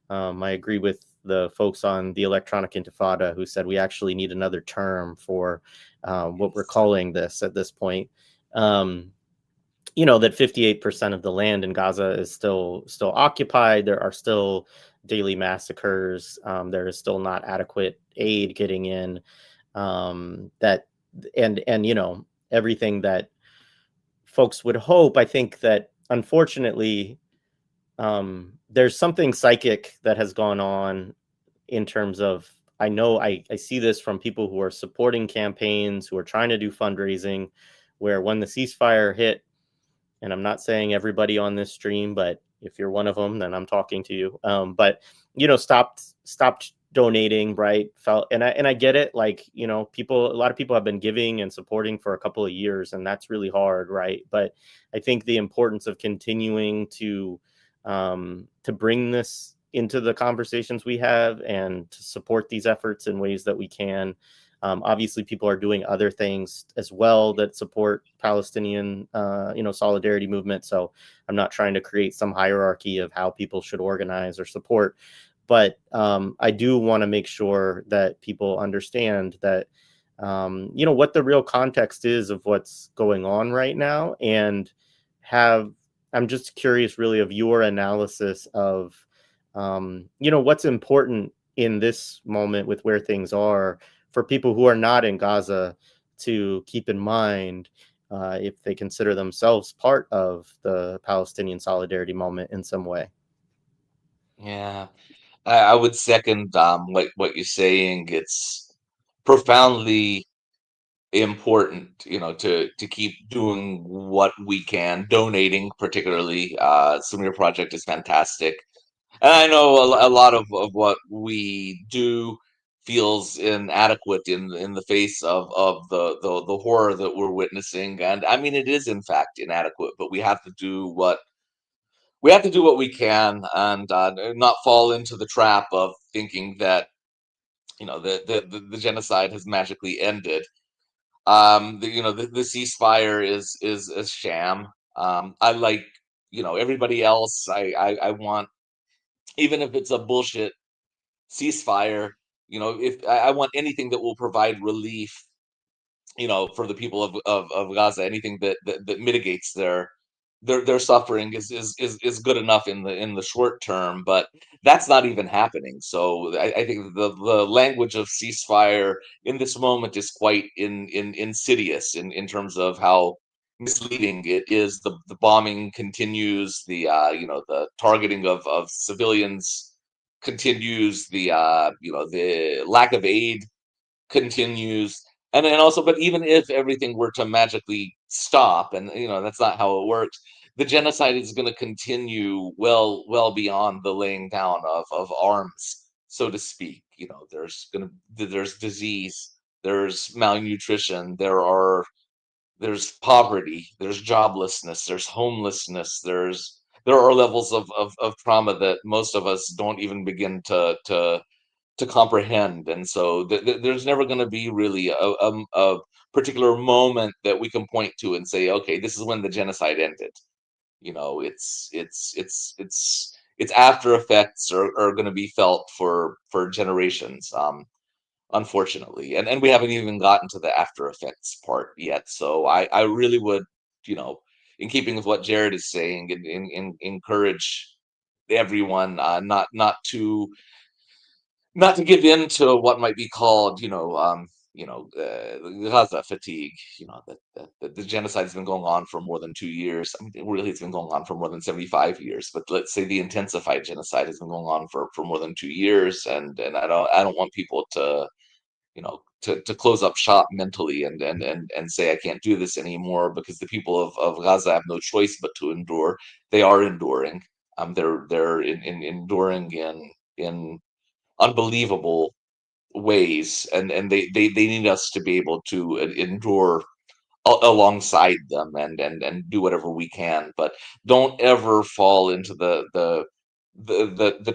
I agree with the folks on the Electronic Intifada who said we actually need another term for what we're calling this at this point. That 58% of the land in Gaza is still occupied. There are still daily massacres. There is still not adequate aid getting in. That and everything that folks would hope. I think that unfortunately, there's something psychic that has gone on in terms of, I know I see this from people who are supporting campaigns, who are trying to do fundraising, where when the ceasefire hit, and I'm not saying everybody on this stream, but if you're one of them, then I'm talking to you. But stopped donating, right? And I get it. Like, a lot of people have been giving and supporting for a couple of years, and that's really hard, right? But I think the importance of continuing to bring this into the conversations we have and to support these efforts in ways that we can. Obviously, people are doing other things as well that support Palestinian, solidarity movement. So I'm not trying to create some hierarchy of how people should organize or support, but I do want to make sure that people understand that, what the real context is of what's going on right now, and I'm just curious, really, of your analysis of, what's important in this moment with where things are for people who are not in Gaza to keep in mind, if they consider themselves part of the Palestinian solidarity moment in some way. Yeah, I would second what you're saying. It's profoundly important, to keep doing what we can, donating particularly. Sumir Project is fantastic. And I know a lot of what we do feels inadequate in the face of the horror that we're witnessing. And I mean, it is in fact inadequate, but we have to do what we can, and not fall into the trap of thinking that the genocide has magically ended. The ceasefire is a sham. I like everybody else. I want, even if it's a bullshit ceasefire. If I want anything that will provide relief, for the people of Gaza, anything that mitigates their suffering is good enough in the short term, but that's not even happening. So I think the language of ceasefire in this moment is quite insidious in terms of how misleading it is. The bombing continues, the targeting of civilians continues, the lack of aid continues. And also, but even if everything were to magically stop, and that's not how it works, the genocide is going to continue well beyond the laying down of arms, so to speak. There's disease, there's malnutrition, there's poverty, there's joblessness, there's homelessness, there are levels of trauma that most of us don't even begin to comprehend. And so there's never going to be really a particular moment that we can point to and say, okay, this is when the genocide ended. Its after effects are going to be felt for generations, unfortunately, and we haven't even gotten to the after effects part yet. So I really would, in keeping with what Jared is saying, encourage everyone, not to give in to what might be called, Gaza fatigue. The genocide's been going on for more than 2 years. I mean, really, it's been going on for more than 75 years. But let's say the intensified genocide has been going on for more than 2 years, and I don't want people to close up shop mentally and say I can't do this anymore, because the people of Gaza have no choice but to endure. They are enduring. They're enduring in unbelievable ways, and they need us to be able to endure alongside them, and do whatever we can, but don't ever fall into the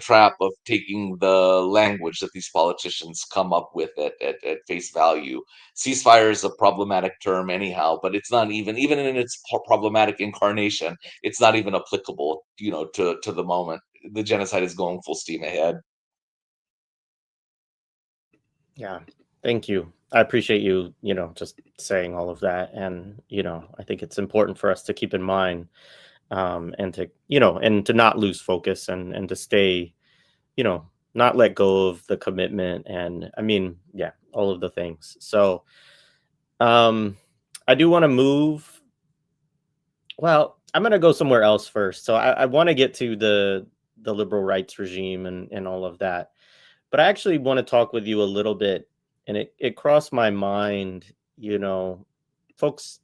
trap of taking the language that these politicians come up with at face value. Ceasefire is a problematic term anyhow, but it's not even in its problematic incarnation, it's not even applicable, to the moment. The genocide is going full steam ahead. Yeah. Thank you. I appreciate you, just saying all of that. And, I think it's important for us to keep in mind, and to not lose focus, and to stay, you know, not let go of the commitment. And I mean, yeah, all of the things. So, um, I do want to move. Well, I'm going to go somewhere else first. So I want to get to the liberal rights regime and all of that. But I actually want to talk with you a little bit, and it crossed my mind, folks.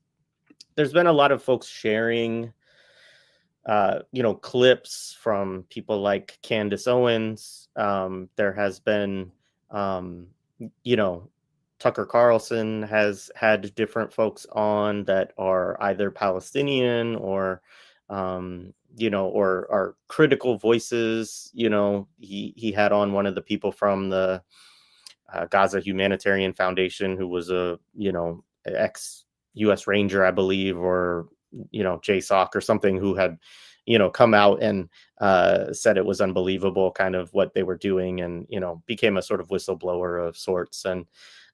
There's been a lot of folks sharing, clips from people like Candace Owens. There has been, um, you know, Tucker Carlson has had different folks on that are either Palestinian or, or are critical voices. He had on one of the people from the Gaza Humanitarian Foundation, who was a ex U.S. Ranger, I believe, or JSOC or something, who had come out and said it was unbelievable, kind of what they were doing, and became a sort of whistleblower of sorts. And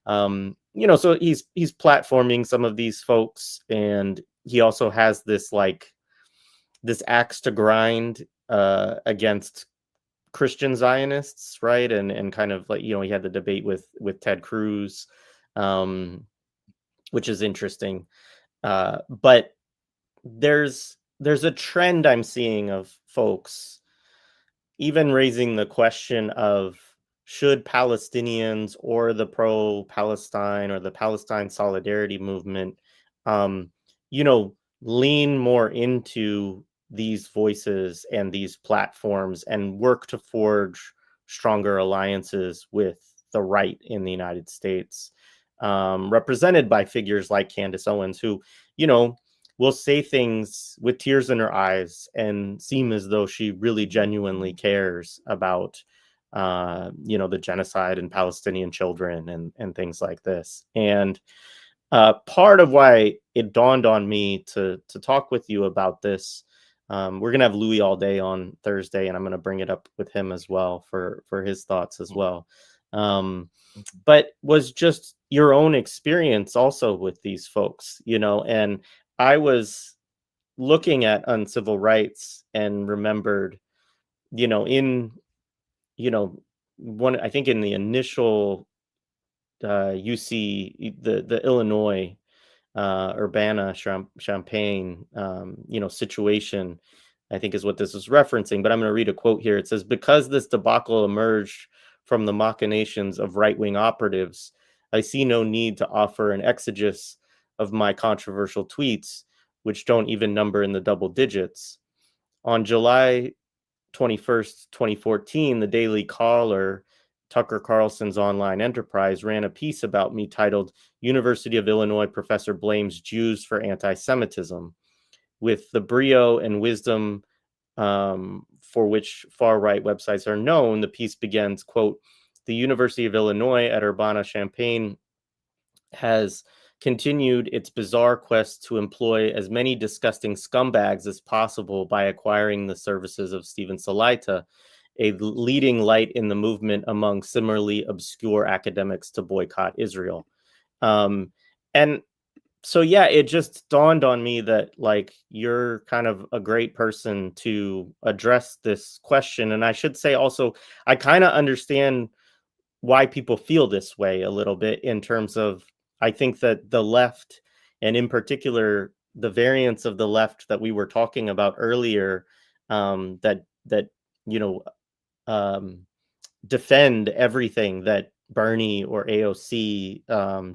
so he's platforming some of these folks, and he also has this axe to grind against Christian Zionists, right? And kind of like, he had the debate with Ted Cruz, which is interesting. But there's a trend I'm seeing of folks even raising the question of, should Palestinians or the pro-Palestine or the Palestine solidarity movement, um, lean more into these voices and these platforms and work to forge stronger alliances with the right in the United States, represented by figures like Candace Owens, who, will say things with tears in her eyes and seem as though she really genuinely cares about, the genocide and Palestinian children and things like this. And part of why it dawned on me to talk with you about this, we're gonna have Louis all day on Thursday, and I'm gonna bring it up with him as well for his thoughts as well. But was just your own experience also with these folks, and I was looking at uncivil rights and remembered, in, one, I think in the initial UC, the Illinois Urbana Champaign, situation, I think is what this is referencing. But I'm going to read a quote here. It says, "Because this debacle emerged from the machinations of right-wing operatives, I see no need to offer an exegesis of my controversial tweets, which don't even number in the double digits. On July 21st, 2014, the Daily Caller, Tucker Carlson's online enterprise, ran a piece about me titled, 'University of Illinois Professor Blames Jews for Anti-Semitism.' With the brio and wisdom for which far-right websites are known, the piece begins, quote, 'The University of Illinois at Urbana-Champaign has continued its bizarre quest to employ as many disgusting scumbags as possible by acquiring the services of Stephen Salaita, a leading light in the movement among similarly obscure academics to boycott Israel.'" And so, yeah, it just dawned on me that, like, you're kind of a great person to address this question. And I should say also, I kind of understand why people feel this way a little bit, in terms of, I think that the left, and in particular the variants of the left that we were talking about earlier, that you know um, defend everything that Bernie or AOC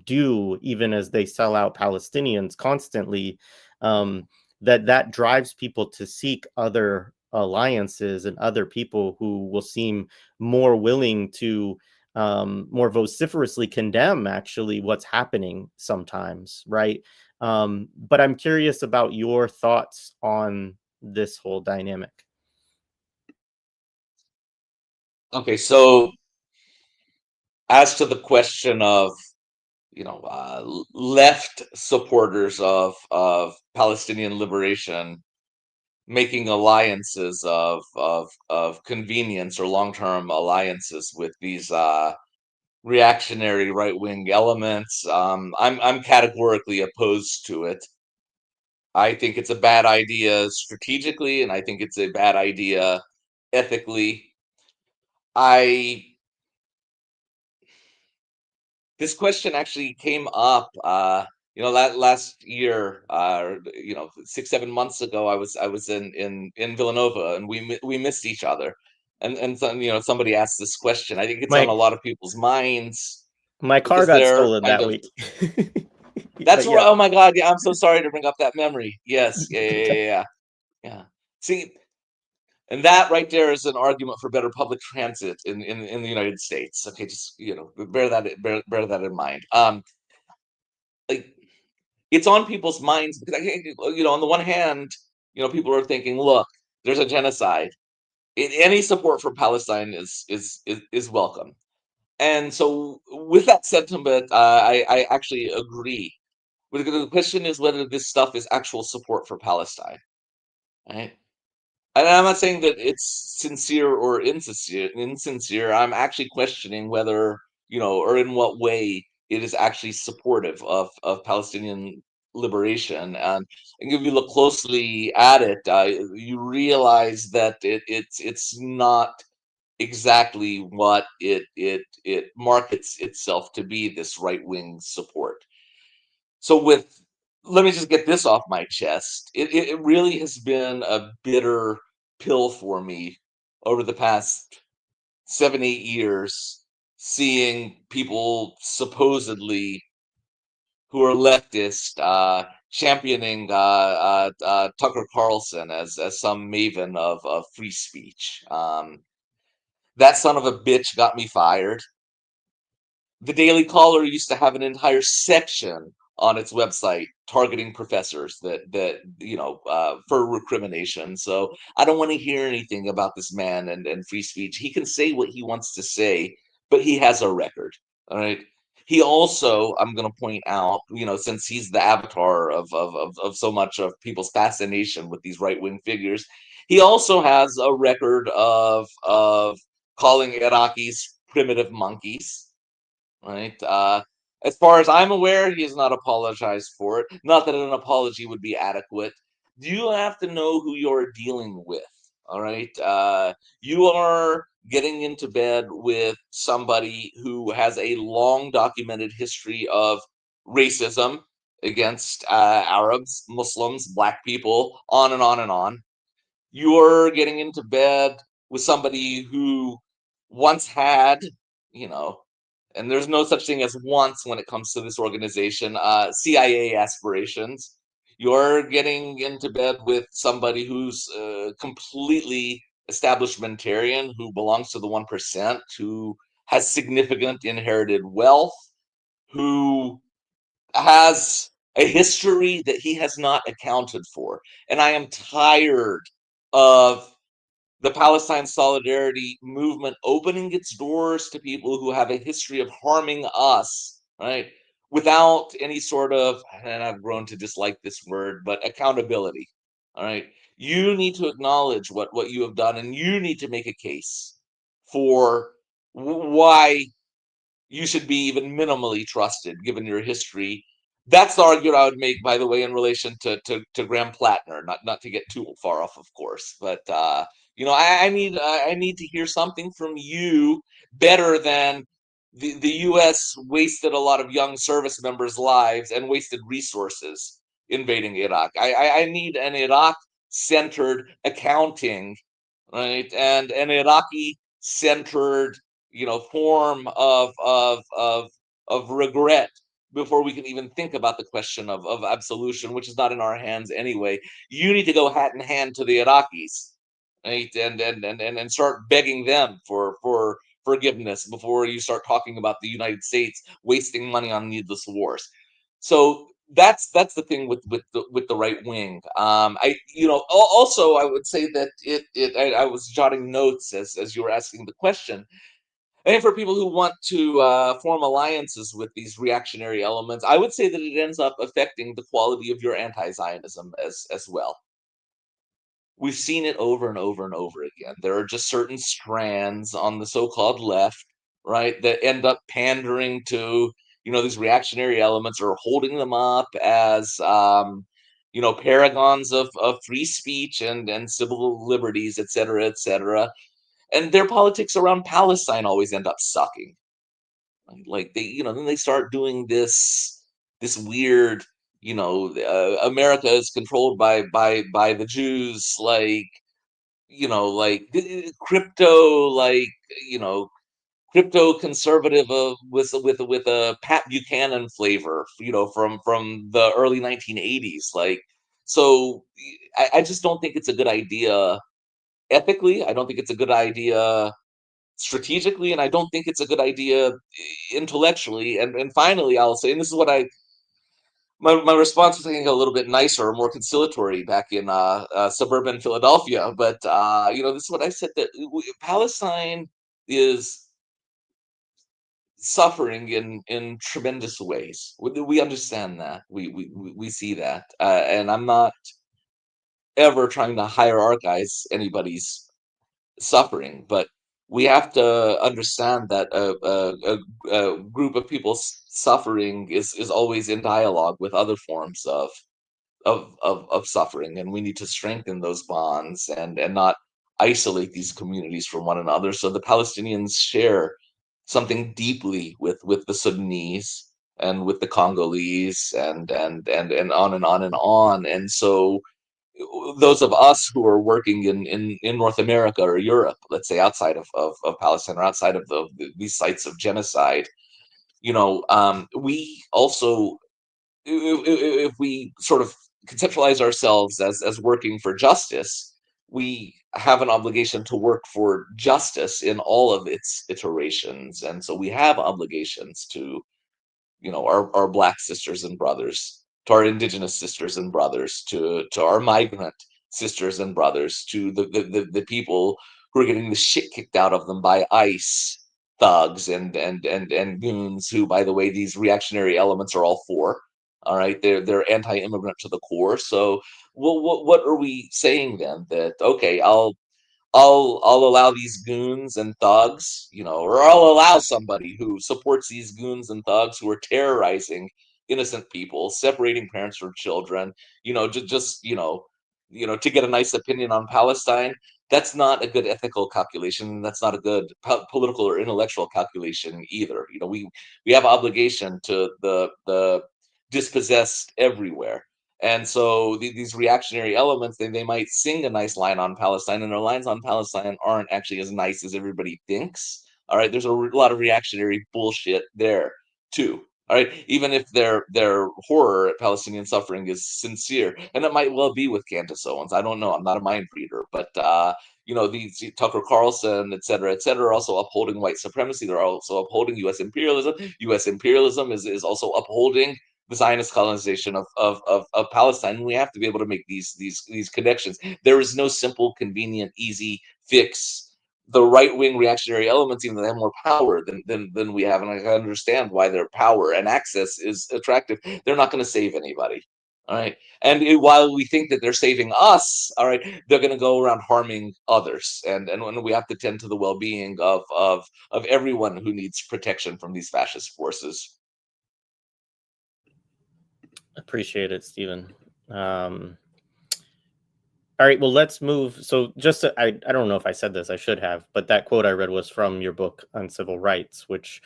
do, even as they sell out Palestinians constantly, that drives people to seek other alliances and other people who will seem more willing to more vociferously condemn actually what's happening sometimes, right? But I'm curious about your thoughts on this whole dynamic. Okay, so as to the question of left supporters of Palestinian liberation making alliances of convenience or long-term alliances with these reactionary right-wing elements, I'm categorically opposed to it. I think it's a bad idea strategically, and I think it's a bad idea ethically. I This question actually came up, last year, 6, 7 months ago. I was in Villanova, and we missed each other, and somebody asked this question. I think it's on My a lot of people's minds my car because got they're stolen kind that of. week. That's But right. yeah. Oh my God! Yeah, I'm so sorry to bring up that memory. Yes, yeah, yeah, yeah, yeah. Yeah. See, and that right there is an argument for better public transit in the United States. Okay, just bear that in mind. Like, it's on people's minds because on the one hand, people are thinking, look, there's a genocide. Any support for Palestine is welcome. And so, with that sentiment, I actually agree. But the question is whether this stuff is actual support for Palestine, right? And I'm not saying that it's sincere or insincere. Insincere. I'm actually questioning whether, or in what way it is actually supportive of Palestinian liberation. And if you look closely at it, you realize that it's not exactly what it markets itself to be, this right wing support. So let me just get this off my chest. It really has been a bitter pill for me over the past 7, 8 years, seeing people supposedly who are leftist championing Tucker Carlson as some maven of free speech. That son of a bitch got me fired. The Daily Caller used to have an entire section on its website targeting professors for recrimination. So I don't want to hear anything about this man and free speech. He can say what he wants to say, but he has a record. All right. He also, I'm going to point out, since he's the avatar of so much of people's fascination with these right wing figures, he also has a record of calling Iraqis primitive monkeys, right? As far as I'm aware, he has not apologized for it. Not that an apology would be adequate. You have to know who you're dealing with. All right. You are getting into bed with somebody who has a long documented history of racism against Arabs, Muslims, Black people, on and on and on. You're getting into bed with somebody who once had, you know, and there's no such thing as once when it comes to this organization, CIA aspirations. You're getting into bed with somebody who's completely establishmentarian, who belongs to the 1%, who has significant inherited wealth, who has a history that he has not accounted for. And I am tired of the Palestine solidarity movement opening its doors to people who have a history of harming us, right? Without any sort of, and I've grown to dislike this word, but accountability. All right. You need to acknowledge what you have done, and you need to make a case for why you should be even minimally trusted given your history. That's the argument I would make, by the way, in relation to Graham Plattner. Not to get too far off, of course, but I need to hear something from you better than the U.S. wasted a lot of young service members' lives and wasted resources invading Iraq. I need an Iraq-centered accounting, right, and an Iraqi-centered form of regret before we can even think about the question of absolution, which is not in our hands anyway. You need to go hat in hand to the Iraqis, right, and start begging them for forgiveness before you start talking about the United States wasting money on needless wars. So that's the thing with the right wing. Also I would say that I was jotting notes as you were asking the question. And for people who want to form alliances with these reactionary elements, I would say that it ends up affecting the quality of your anti-Zionism as well. We've seen it over and over and over again. There are just certain strands on the so-called left, right, that end up pandering to, these reactionary elements, or holding them up as, paragons of free speech and civil liberties, et cetera, et cetera. And their politics around Palestine always end up sucking. Like then they start doing this weird, America is controlled by the Jews, crypto, crypto conservative with a Pat Buchanan flavor, from the early 1980s. So I just don't think it's a good idea ethically. I don't think it's a good idea strategically, and I don't think it's a good idea intellectually. And finally, I'll say, and this is what my response was, I think, a little bit nicer or more conciliatory back in suburban Philadelphia. But this is what I said, that Palestine is suffering in tremendous ways. We understand that. We see that, and I'm not ever trying to hierarchize anybody's suffering, but we have to understand that a group of people's suffering is always in dialogue with other forms of suffering, and we need to strengthen those bonds and not isolate these communities from one another. So the Palestinians share something deeply with the Sudanese and with the Congolese, and on and on and on. And so those of us who are working in North America or Europe, let's say outside of Palestine, or outside of these sites of genocide, we also, if we sort of conceptualize ourselves as working for justice, we have an obligation to work for justice in all of its iterations. And so we have obligations to, our Black sisters and brothers, to our Indigenous sisters and brothers, to our migrant sisters and brothers, to the people who are getting the shit kicked out of them by ICE thugs and goons, who, by the way, these reactionary elements are all for. All right, they're anti-immigrant to the core. So, well, what are we saying then? That, okay, I'll allow these goons and thugs, or I'll allow somebody who supports these goons and thugs who are terrorizing innocent people, separating parents from children, to get a nice opinion on Palestine. That's not a good ethical calculation. That's not a good political or intellectual calculation either. We have obligation to the dispossessed everywhere. And so these reactionary elements, they might sing a nice line on Palestine, and their lines on Palestine aren't actually as nice as everybody thinks. All right, there's a lot of reactionary bullshit there too. All right, even if their horror at Palestinian suffering is sincere, and it might well be with Candace Owens. I don't know. I'm not a mind reader, but these Tucker Carlson, et cetera, are also upholding white supremacy. They're also upholding U.S. imperialism. U.S. imperialism is also upholding the Zionist colonization of Palestine. We have to be able to make these connections. There is no simple, convenient, easy fix. The right-wing reactionary elements, even though they have more power than we have, and I understand why their power and access is attractive, they're not going to save anybody. All right. And while we think that they're saving us, all right, they're going to go around harming others. And when we have to tend to the well-being of everyone who needs protection from these fascist forces. Appreciate it, Stephen. All right, well, let's move. So I don't know if I said this, I should have, but that quote I read was from your book on civil rights, which,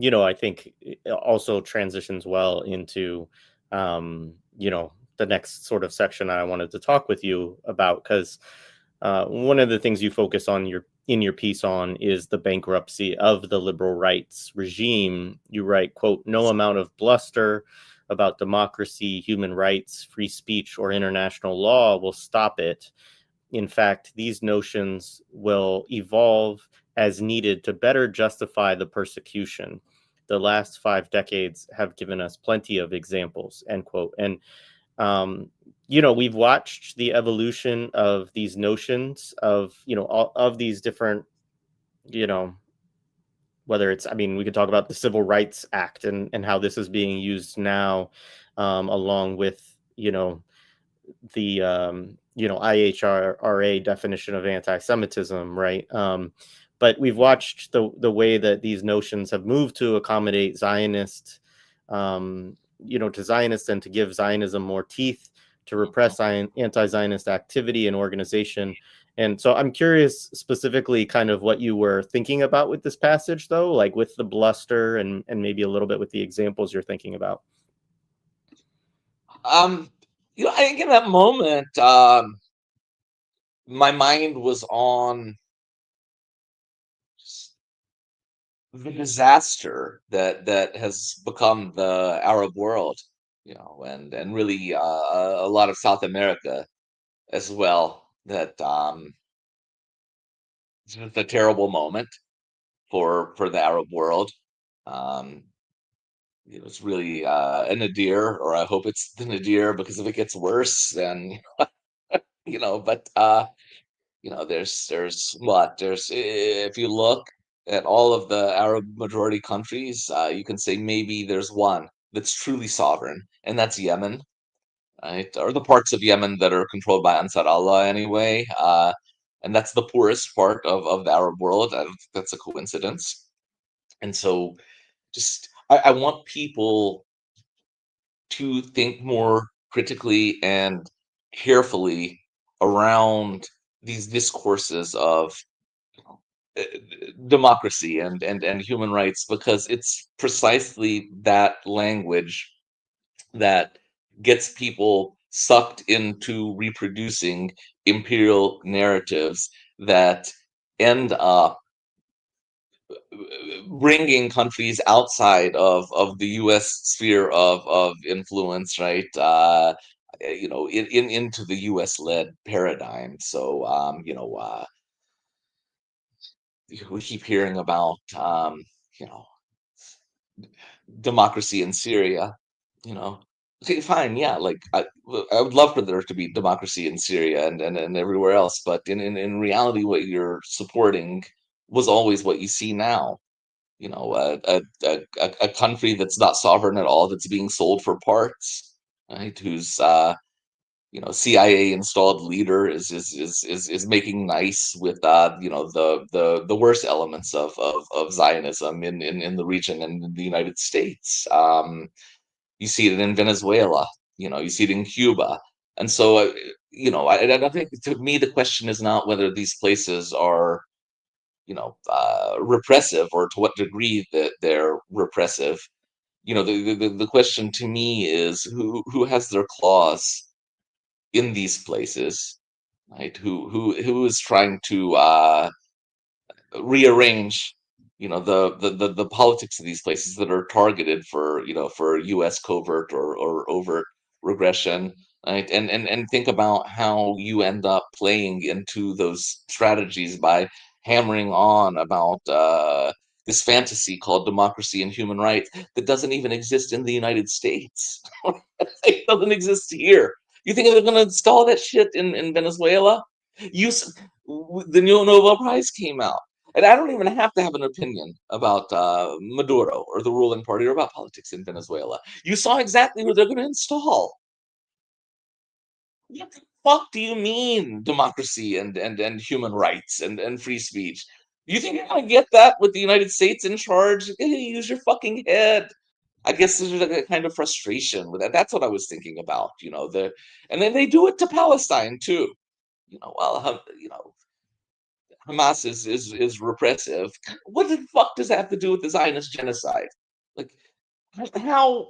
I think also transitions well into, the next sort of section I wanted to talk with you about, because one of the things you focus on in your piece on is the bankruptcy of the liberal rights regime. You write, quote, "No amount of bluster about democracy, human rights, free speech, or international law will stop it. in fact, these notions will evolve as needed to better justify the persecution. The last 5 decades have given us plenty of examples, end quote. And, we've watched the evolution of these notions of, all of these different, you know, whether it's, I mean, we could talk about the Civil Rights Act and how this is being used now, along with, the IHRA definition of anti-Semitism, right? But we've watched the way that these notions have moved to accommodate Zionist, to Zionists, and to give Zionism more teeth, to repress anti-Zionist activity and organization. And so I'm curious specifically kind of what you were thinking about with this passage, though, like with the bluster and maybe a little bit with the examples you're thinking about. I think in that moment, my mind was on the disaster that has become the Arab world, and really a lot of South America as well. That it's just a terrible moment for the Arab world. Um, it's really a nadir, or I hope it's the nadir, because if it gets worse, then But there's if you look at all of the Arab majority countries, you can say maybe there's one that's truly sovereign, and that's Yemen, right? Or the parts of Yemen that are controlled by Ansar Allah anyway. And that's the poorest part of the Arab world. I don't think that's a coincidence. And so just I want people to think more critically and carefully around these discourses of uh, democracy and human rights, because it's precisely that language that gets people sucked into reproducing imperial narratives that end up bringing countries outside of the U.S. sphere of influence, right? Into the U.S. led paradigm. So, we keep hearing about, you know, democracy in Syria. You know, okay, fine, yeah. Like I would love for there to be democracy in Syria and everywhere else, but in reality, what you're supporting was always what you see now. A country that's not sovereign at all, that's being sold for parts, right? Whose CIA installed leader is making nice with the worst elements of Zionism in the region and in the United States. You see it in Venezuela. You see it in Cuba, and so I think, to me, the question is not whether these places are repressive, or to what degree that they're repressive. The question to me is who has their claws in these places, right? Who is trying to rearrange, the politics of these places that are targeted for U.S. covert or overt regression, right? And think about how you end up playing into those strategies by hammering on about this fantasy called democracy and human rights that doesn't even exist in the United States. It doesn't exist here. You think they're going to install that shit in Venezuela? The new Nobel Prize came out, and I don't even have to have an opinion about Maduro or the ruling party or about politics in Venezuela. You saw exactly who they're going to install. What the fuck do you mean democracy and human rights and free speech? You think you're going to get that with the United States in charge? Use your fucking head. I guess there's a kind of frustration with that. That's what I was thinking about. And then they do it to Palestine too. Hamas is repressive. What the fuck does that have to do with the Zionist genocide? Like, how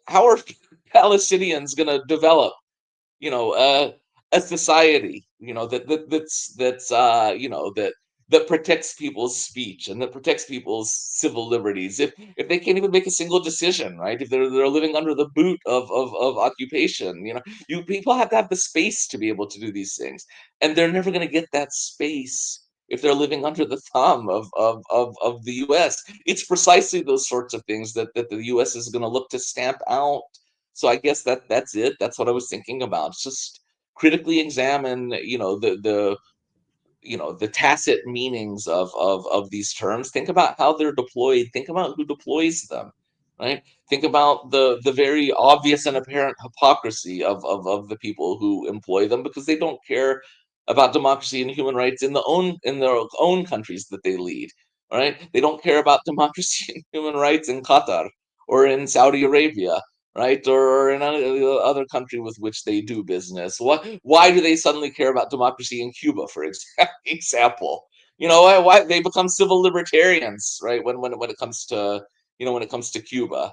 how are Palestinians going to develop, a society, that that protects people's speech and that protects people's civil liberties. If they can't even make a single decision, right? If they're living under the boot of occupation, you people have to have the space to be able to do these things, and they're never going to get that space if they're living under the thumb of the US. It's precisely those sorts of things that the US is going to look to stamp out. So I guess that's it. That's what I was thinking about. Just critically examine, the tacit meanings of these terms. Think about how they're deployed. Think about who deploys them, right? Think about the very obvious and apparent hypocrisy of the people who employ them, because they don't care about democracy and human rights in their own countries that they lead. Right? They don't care about democracy and human rights in Qatar or in Saudi Arabia, right? Or in any other country with which they do business. Why do they suddenly care about democracy in Cuba, for example? Why they become civil libertarians, right? When it comes to Cuba,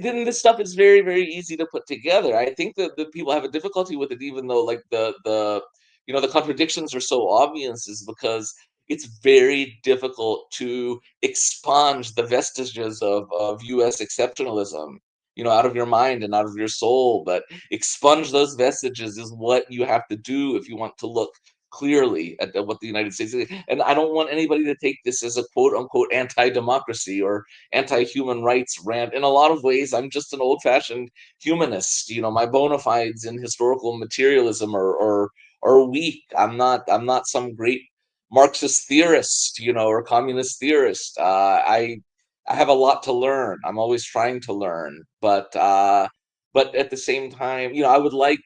then this stuff is very, very easy to put together. I think that the people have a difficulty with it, even though like the contradictions are so obvious, is because it's very difficult to expunge the vestiges of US exceptionalism, out of your mind and out of your soul. But expunge those vestiges is what you have to do if you want to look clearly at what the United States is. And I don't want anybody to take this as a quote unquote anti-democracy or anti-human rights rant. In a lot of ways, I'm just an old-fashioned humanist. My bona fides in historical materialism are weak. I'm not some great Marxist theorist, or communist theorist. I have a lot to learn. I'm always trying to learn, but at the same time, I would like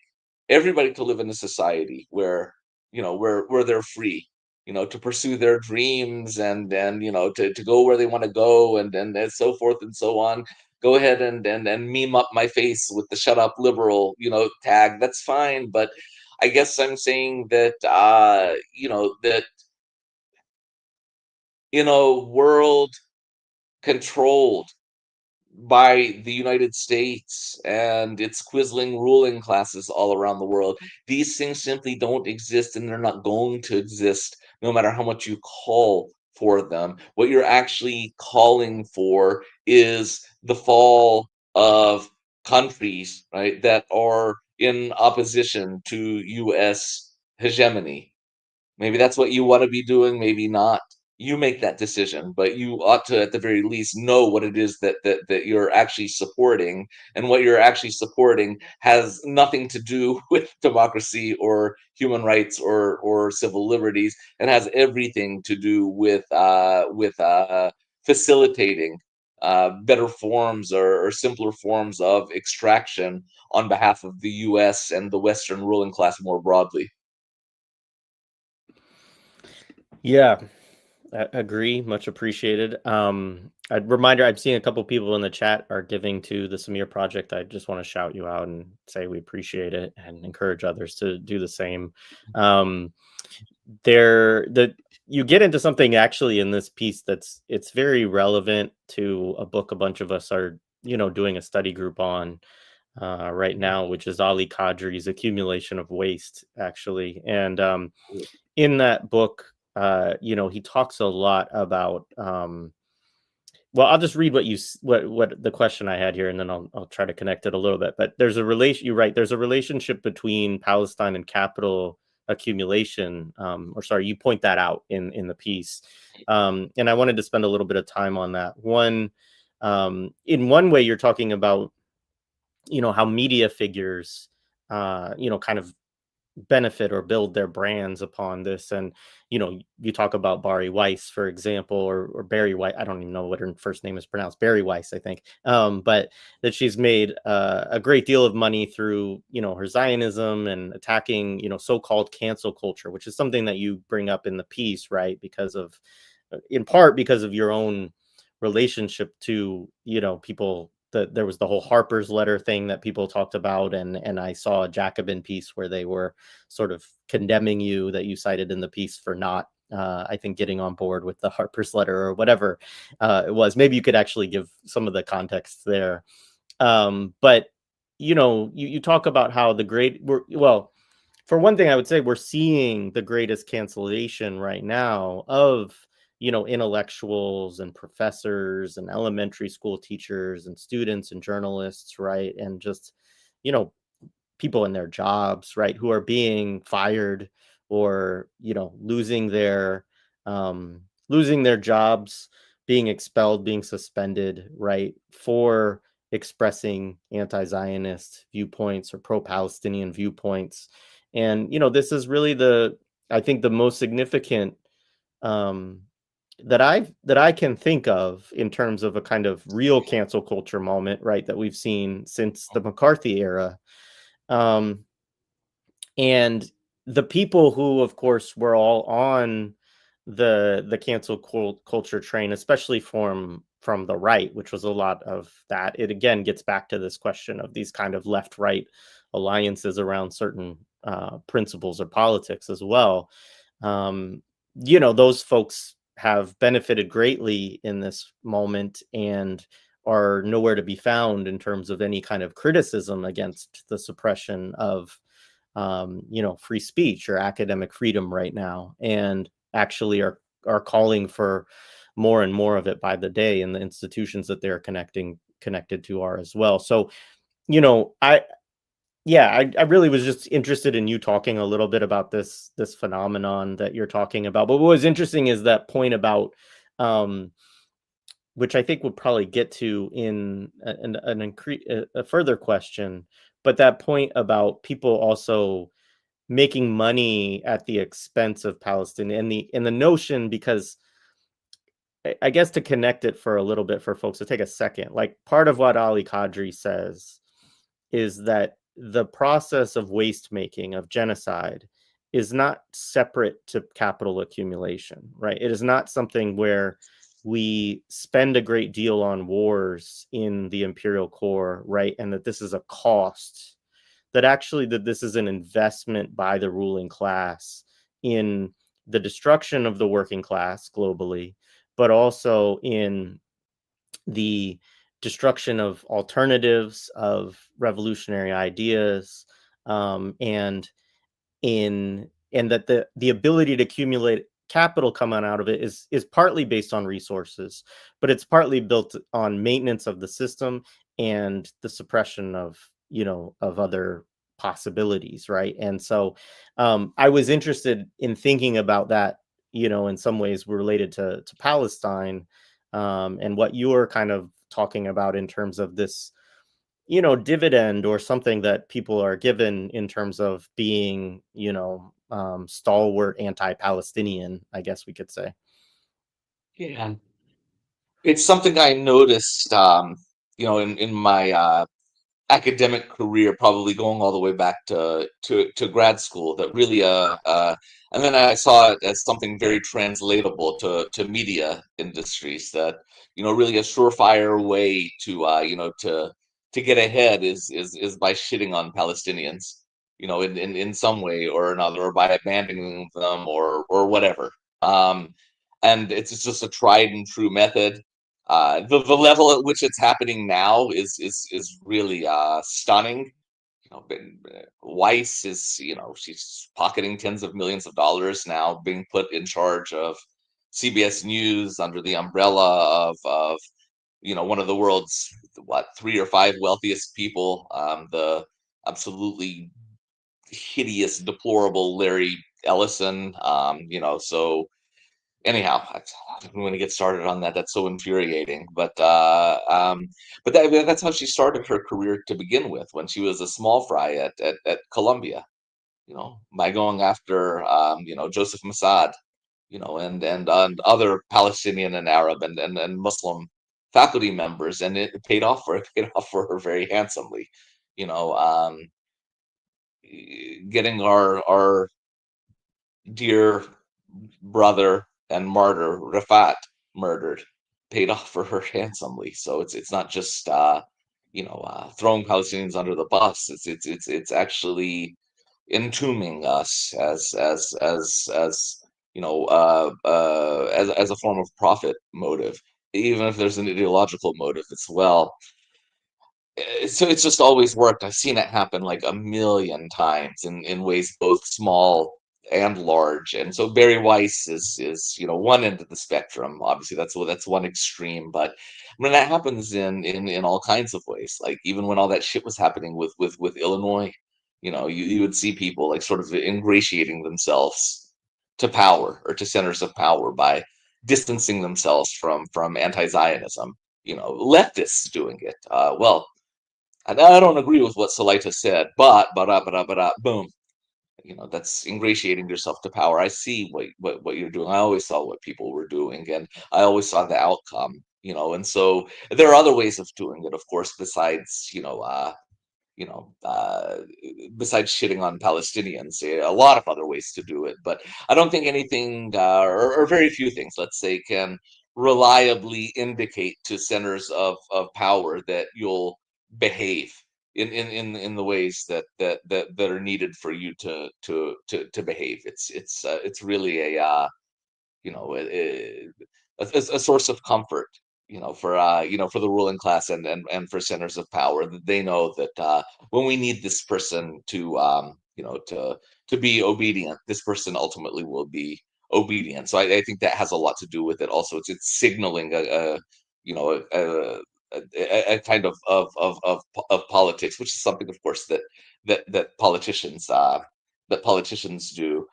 everybody to live in a society where they're free, to pursue their dreams, and to go where they want to go, and so forth and so on. Go ahead and meme up my face with the "shut up liberal" tag. That's fine, but I guess I'm saying that that in a world controlled by the United States and its quisling ruling classes all around the world, these things simply don't exist, and they're not going to exist no matter how much you call for them. What you're actually calling for is the fall of countries, right, that are in opposition to US hegemony. Maybe that's what you want to be doing, maybe not. You make that decision, but you ought to, at the very least, know what it is that you're actually supporting, and what you're actually supporting has nothing to do with democracy or human rights or civil liberties, and has everything to do with facilitating better forms or simpler forms of extraction on behalf of the U.S. and the Western ruling class more broadly. Yeah, I agree. Much appreciated. A reminder, I've seen a couple people in the chat are giving to the Samir Project. I just want to shout you out and say we appreciate it and encourage others to do the same. You get into something actually in this piece it's very relevant to a book a bunch of us are doing a study group on right now, which is Ali Qadri's Accumulation of Waste, actually. And in that book, he talks a lot about well, I'll just read what the question I had here, and then I'll try to connect it a little bit. But there's a relation. You're right. There's a relationship between Palestine and capital accumulation. Or sorry, you point that out in the piece, and I wanted to spend a little bit of time on that. In one way, you're talking about how media figures, kind of benefit or build their brands upon this. And you talk about Bari Weiss, for example, or Barry Weiss. I don't even know what her first name is pronounced. Barry Weiss, I think. But that she's made a great deal of money through her Zionism and attacking so-called cancel culture, which is something that you bring up in the piece, right? In part because of your own relationship to people. There was the whole Harper's letter thing that people talked about, and I saw a Jacobin piece where they were sort of condemning you, that you cited in the piece, for not I think getting on board with the Harper's letter or whatever it was. Maybe you could actually give some of the context there. But you talk about how for one thing, I would say we're seeing the greatest cancellation right now of, intellectuals and professors and elementary school teachers and students and journalists, right? And just, you know, people in their jobs, right, who are being fired or, losing their jobs, being expelled, being suspended, right, for expressing anti-Zionist viewpoints or pro-Palestinian viewpoints. And, this is really I think the most significant um that I can think of in terms of a kind of real cancel culture moment, right, that we've seen since the McCarthy era. Um, and the people who, of course, were all on the culture train, especially from the right, which was a lot of that. It again gets back to this question of these kind of left right alliances around certain principles or politics as well. Those folks have benefited greatly in this moment and are nowhere to be found in terms of any kind of criticism against the suppression of free speech or academic freedom right now, and actually are calling for more and more of it by the day, and the institutions that they're connected to are as well. So, I yeah, I really was just interested in you talking a little bit about this phenomenon that you're talking about. But what was interesting is that point about um which I think we'll probably get to in a further question, but that point about people also making money at the expense of Palestine, and the notion, because I guess to connect it for a little bit for folks to take a second, like part of what Ali Qadri says is that the process of waste making, of genocide, is not separate to capital accumulation, right? It is not something where we spend a great deal on wars in the imperial core, right? And that this is a cost, that this is an investment by the ruling class in the destruction of the working class globally, but also in the destruction of alternatives, of revolutionary ideas, and that the ability to accumulate capital coming out of it is partly based on resources, but it's partly built on maintenance of the system and the suppression of other possibilities, right? And so I was interested in thinking about that, in some ways related to Palestine, and what you're kind of talking about in terms of this, dividend or something that people are given in terms of being, stalwart anti-Palestinian, I guess we could say. Yeah, it's something I noticed, in my academic career, probably going all the way back to grad school. That really, and then I saw it as something very translatable to media industries. That really a surefire way to get ahead is by shitting on Palestinians, in some way or another, or by abandoning them or whatever. Um, and it's just a tried and true method. The level at which it's happening now is really stunning. Weiss is, she's pocketing tens of millions of dollars now, being put in charge of CBS News under the umbrella of one of the world's three or five wealthiest people, the absolutely hideous, deplorable Larry Ellison. So anyhow, I don't want to get started on that. That's so infuriating. But that's how she started her career to begin with, when she was a small fry at Columbia. By going after Joseph Mossad, and other Palestinian and Arab and Muslim faculty members, and it paid off for it paid off for her very handsomely. You know, um, Getting our dear brother and martyr Rafat murdered paid off for her handsomely. So it's not just throwing Palestinians under the bus. It's actually entombing us as a form of profit motive, even if there's an ideological motive as well. So it's just always worked. I've seen it happen like a million times in ways both small and large. And so Barry Weiss is one end of the spectrum. Obviously, that's one extreme. But I mean that happens in all kinds of ways. Like even when all that shit was happening with Illinois, you would see people like sort of ingratiating themselves to power or to centers of power by distancing themselves from anti-Zionism. Leftists doing it. Well, and I don't agree with what Salaita said, but boom. That's ingratiating yourself to power. I see what you're doing. I always saw what people were doing, and I always saw the outcome. And so there are other ways of doing it, of course, you know, uh, besides shitting on Palestinians, a lot of other ways to do it. But I don't think anything, or very few things, let's say, can reliably indicate to centers of power that you'll behave in the ways that are needed for you to behave. It's really you know, a, a source of comfort, for the ruling class and for centers of power, that they know that when we need this person to be obedient, this person ultimately will be obedient. So I think that has a lot to do with it. Also, it's signaling a you know a kind of politics, which is something, of course, that politicians do.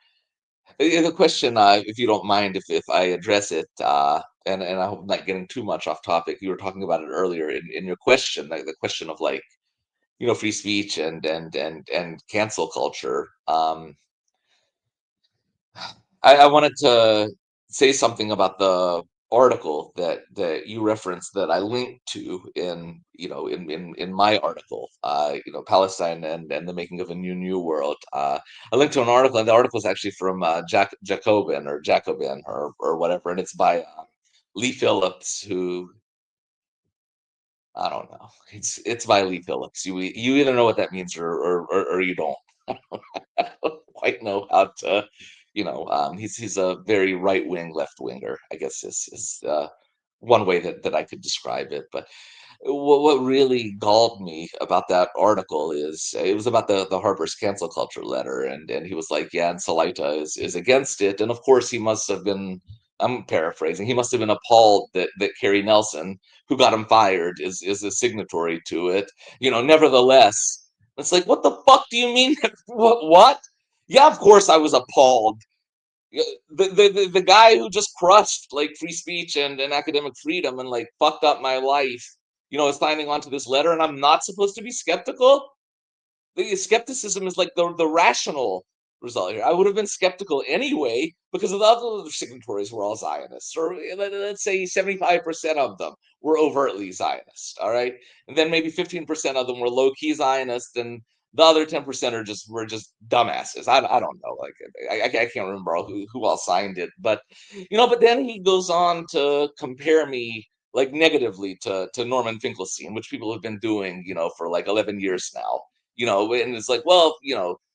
The question, if you don't mind, if I address it, and I hope I'm not getting too much off topic. You were talking about it earlier in your question, like the question of like free speech and cancel culture. I wanted to say something about the article that you referenced that I linked to in my article, Palestine and the making of a new world. I linked to an article, and the article is actually from Jacobin or whatever, and it's by Lee Phillips, who I don't know. It's by Lee Phillips. You either know what that means or you don't. I don't quite know how to, he's a very right wing, left winger, I guess is one way that I could describe it. But what really galled me about that article is it was about the Harper's cancel culture letter, and he was like, yeah, and Salaita is against it, and of course he must have been. I'm paraphrasing. He must have been appalled that Carrie Nelson, who got him fired, is a signatory to it. Nevertheless, it's like, what the fuck do you mean? What? Yeah, of course I was appalled. The guy who just crushed like free speech and academic freedom and like fucked up my life, is signing on to this letter, and I'm not supposed to be skeptical. The skepticism is like the rational result here. I would have been skeptical anyway because of the other signatories were all Zionists, or let's say 75% of them were overtly Zionist. All right, and then maybe 15% of them were low key Zionist, and the other 10% were just dumbasses. I don't know. Like I can't remember who all signed it, but then he goes on to compare me like negatively to Norman Finkelstein, which people have been doing, for like 11 years now. And it's like, well,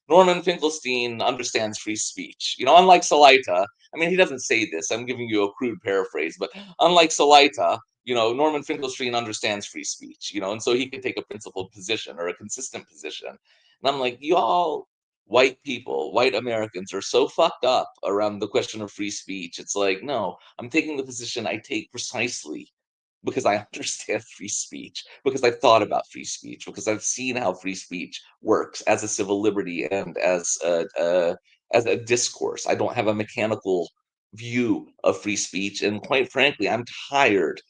Norman Finkelstein understands free speech. Unlike Salaita, I mean, he doesn't say this. I'm giving you a crude paraphrase, but unlike Salaita, Norman Finkelstein understands free speech, and so he can take a principled position or a consistent position. And I'm like, y'all white people, white Americans are so fucked up around the question of free speech. It's like, no, I'm taking the position I take precisely because I understand free speech, because I've thought about free speech, because I've seen how free speech works as a civil liberty and as a discourse. I don't have a mechanical view of free speech, and quite frankly, I'm tired,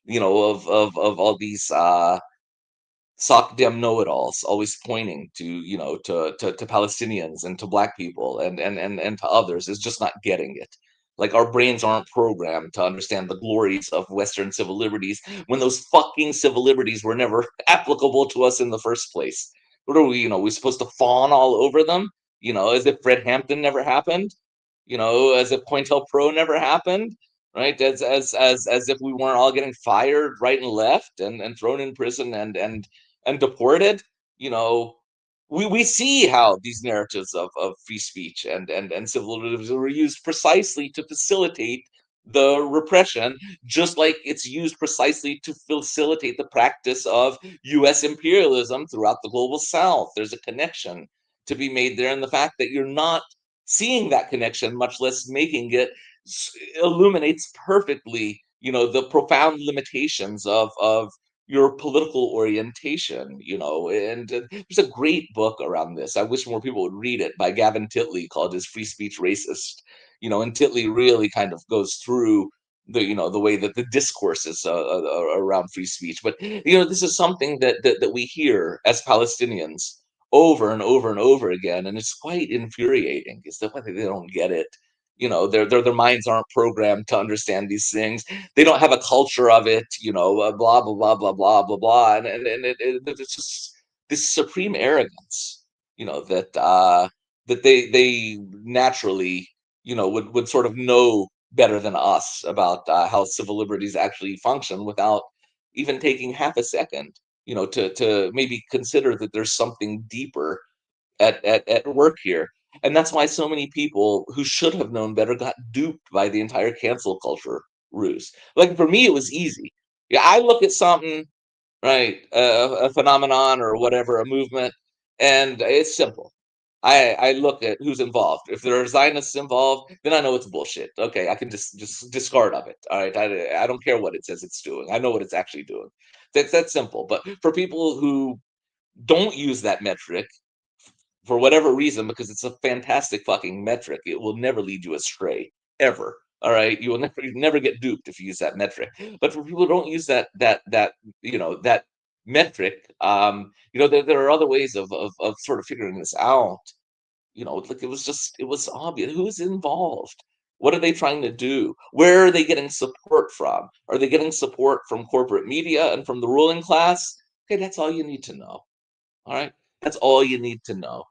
of all these sock dem know-it-alls always pointing to to Palestinians and to black people and to others is just not getting it. Like our brains aren't programmed to understand the glories of Western civil liberties when those fucking civil liberties were never applicable to us in the first place. What are we, we supposed to fawn all over them? As if Fred Hampton never happened, as if COINTELPRO never happened, right? As if we weren't all getting fired right and left and thrown in prison and deported. You know, we see how these narratives of free speech and civil liberties were used precisely to facilitate the repression, just like it's used precisely to facilitate the practice of US imperialism throughout the global south. There's a connection to be made there, and the fact that you're not seeing that connection, much less making it, illuminates perfectly, the profound limitations of your political orientation, and there's a great book around this. I wish more people would read it, by Gavin Titley, called Is Free Speech Racist? And Titley really kind of goes through the way that the discourses around free speech. But this is something that we hear as Palestinians over and over and over again, and it's quite infuriating. It's the fact that they don't get it. Their minds aren't programmed to understand these things. They don't have a culture of it. Blah blah blah blah blah blah blah, and it's just this supreme arrogance. That they naturally would sort of know better than us about how civil liberties actually function, without even taking half a second, to maybe consider that there's something deeper at work here. And that's why so many people who should have known better got duped by the entire cancel culture ruse. Like, for me, it was easy. Yeah, I look at something, right, a phenomenon or whatever, a movement, and it's simple. I look at who's involved. If there are Zionists involved, then I know it's bullshit. Okay, I can just discard of it. All right, I don't care what it says it's doing. I know what it's actually doing. That's simple. But for people who don't use that metric for whatever reason, because it's a fantastic fucking metric, it will never lead you astray, ever. All right, you will never get duped if you use that metric. But for people who don't use that metric, there are other ways of sort of figuring this out. Like, it was obvious who's involved. What are they trying to do? Where are they getting support from? Are they getting support from corporate media and from the ruling class? Okay, that's all you need to know. All right, that's all you need to know.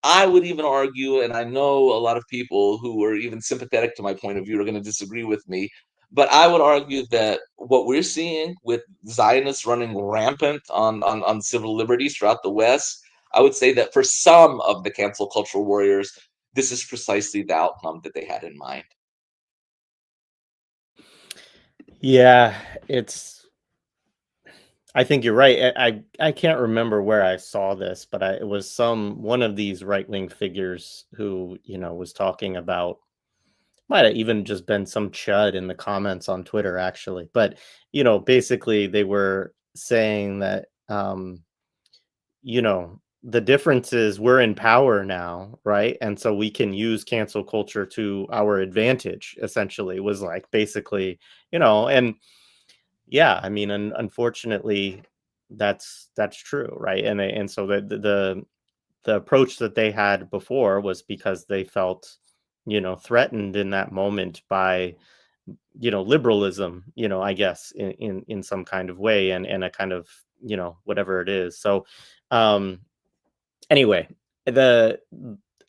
I would even argue, and I know a lot of people who are even sympathetic to my point of view are going to disagree with me, but I would argue that what we're seeing with Zionists running rampant on civil liberties throughout the West, I would say that for some of the cancel cultural warriors, this is precisely the outcome that they had in mind. Yeah, I think you're right. I can't remember where I saw this, but it was one of these right-wing figures who, was talking about, might have even just been some chud in the comments on Twitter, actually. But, basically they were saying that, the difference is we're in power now, right? And so we can use cancel culture to our advantage, essentially, was like basically, and yeah, I mean, unfortunately, that's true, right? And so the approach that they had before was because they felt, threatened in that moment by, liberalism, I guess, in some kind of way, and a kind of, whatever it is. So, anyway, the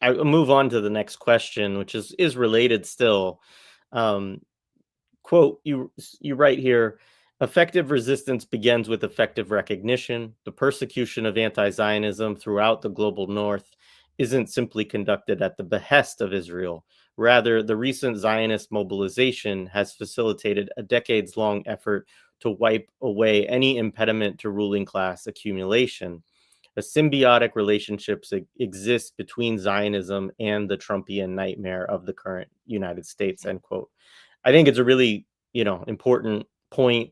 I'll move on to the next question, which is related still. Um, Quote, you write here, effective resistance begins with effective recognition. The persecution of anti-Zionism throughout the global north isn't simply conducted at the behest of Israel. Rather, the recent Zionist mobilization has facilitated a decades-long effort to wipe away any impediment to ruling class accumulation. A symbiotic relationship exists between Zionism and the Trumpian nightmare of the current United States, end quote. I think it's a really, important point.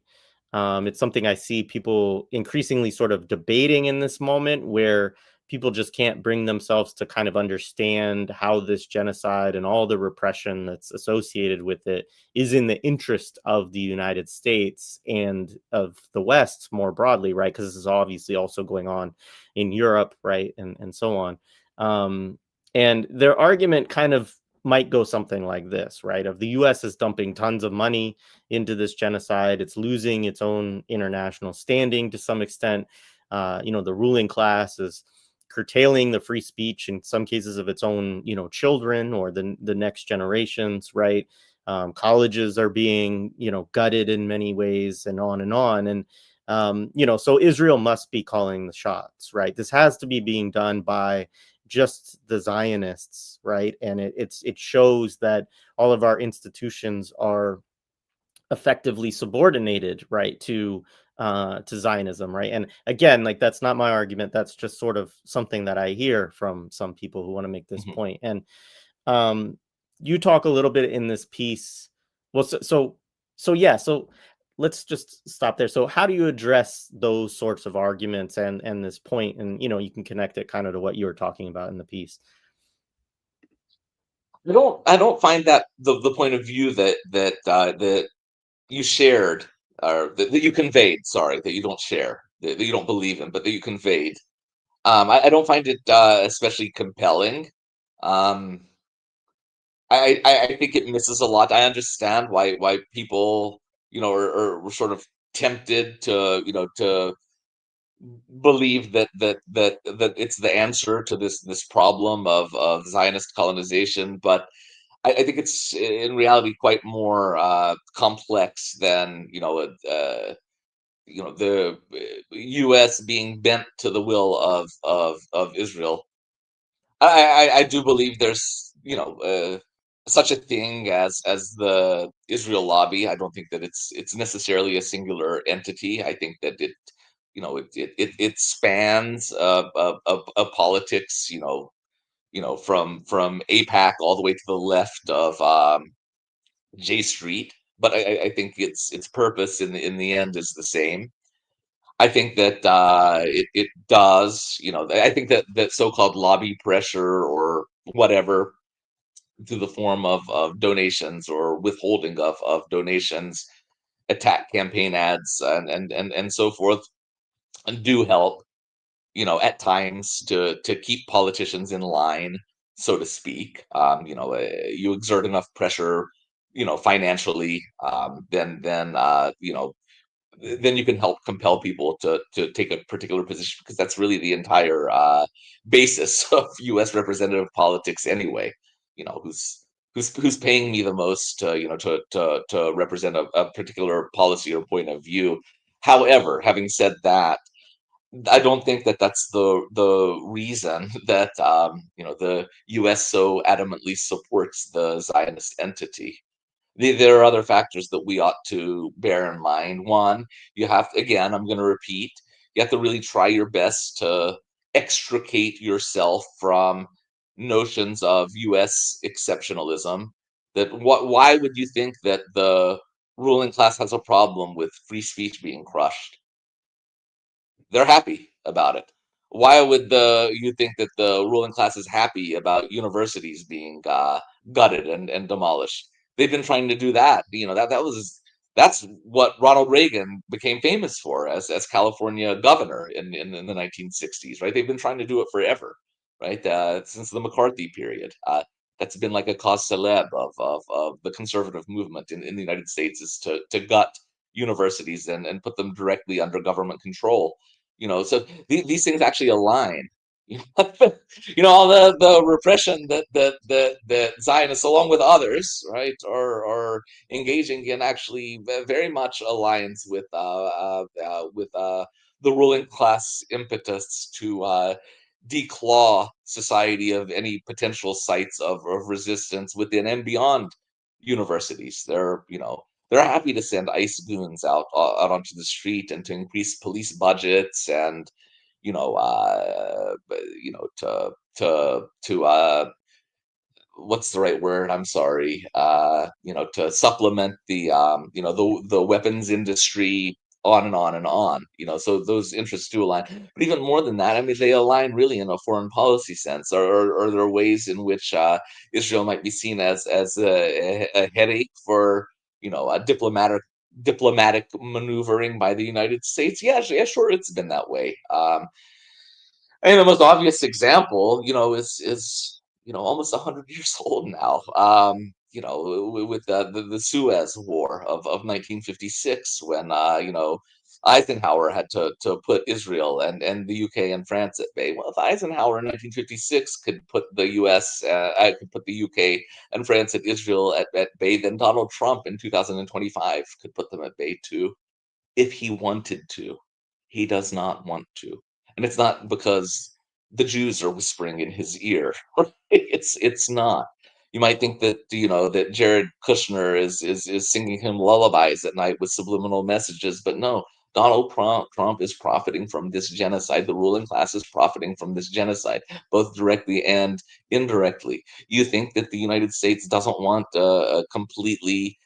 It's something I see people increasingly sort of debating in this moment, where people just can't bring themselves to kind of understand how this genocide and all the repression that's associated with it is in the interest of the United States and of the West more broadly, right? Because this is obviously also going on in Europe, right? And so on. And their argument kind of might go something like this, right? Of the US is dumping tons of money into this genocide. It's losing its own international standing to some extent. The ruling class is curtailing the free speech in some cases of its own, children or the next generations, right? Colleges are being, gutted in many ways, and on and on. And, so Israel must be calling the shots, right? This has to be being done by just the Zionists, right? And it shows that all of our institutions are effectively subordinated, right, to Zionism, right? And again, like that's not my argument. That's just sort of something that I hear from some people who want to make this Mhm. point. And um, you talk a little bit in this piece. Well, so yeah. So let's just stop there. So how do you address those sorts of arguments and this point? And you can connect it kind of to what you were talking about in the piece. I don't find that the point of view that you shared, or that you conveyed, sorry, that you don't share, that you don't believe in, but that you conveyed. I don't find it especially compelling. Um, I think it misses a lot. I understand why people, are sort of tempted to believe that it's the answer to this problem of Zionist colonization, but I think it's in reality quite more complex than the U.S. being bent to the will of Israel. I do believe there's such a thing as the Israel lobby. I don't think that it's necessarily a singular entity. I think that it spans a politics, from APAC all the way to the left of J Street. But I think its purpose in the end is the same. I think that it does, I think that so-called lobby pressure or whatever, through the form of donations or withholding of donations, attack campaign ads, and so forth, and do help, at times to keep politicians in line, so to speak. You exert enough pressure, financially, then you can help compel people to take a particular position, because that's really the entire basis of U.S. representative politics anyway. Who's paying me the most to represent a particular policy or point of view. However, having said that, I don't think that that's the reason that the U.S. so adamantly supports the Zionist entity. There are other factors that we ought to bear in mind. One, you have to, again, I'm going to repeat, you have to really try your best to extricate yourself from notions of U.S. exceptionalism. Why would you think that the ruling class has a problem with free speech being crushed? They're happy about it. Why would the you think that the ruling class is happy about universities being gutted and demolished? They've been trying to do that. That's what Ronald Reagan became famous for as California governor in the 1960s, right? They've been trying to do it forever, right? Since the McCarthy period. That's been like a cause célèbre of the conservative movement in the United States, is to gut universities and put them directly under government control. So these things actually align. All the repression that Zionists, along with others, right, are engaging in, actually very much aligns with the ruling class impetus to declaw society of any potential sites of resistance within and beyond universities. They're happy to send ICE goons out onto the street and to increase police budgets, and to what's the right word? I'm sorry. To supplement the weapons industry, on and on and on. So those interests do align. But even more than that, I mean, they align really in a foreign policy sense. Or there are ways in which Israel might be seen as a headache for a diplomatic maneuvering by the United States. Yeah, sure, it's been that way. And the most obvious example, is almost 100 years old now. With the Suez War of 1956, when Eisenhower had to put Israel and the UK and France at bay. Well, if Eisenhower in 1956 could put the U.S. Could put the UK and France and Israel at bay, then Donald Trump in 2025 could put them at bay too, if he wanted to. He does not want to. And it's not because the Jews are whispering in his ear. It's not. You might think that that Jared Kushner is singing him lullabies at night with subliminal messages, but no. Trump is profiting from this genocide. The ruling class is profiting from this genocide, both directly and indirectly. You think that the United States doesn't want a completely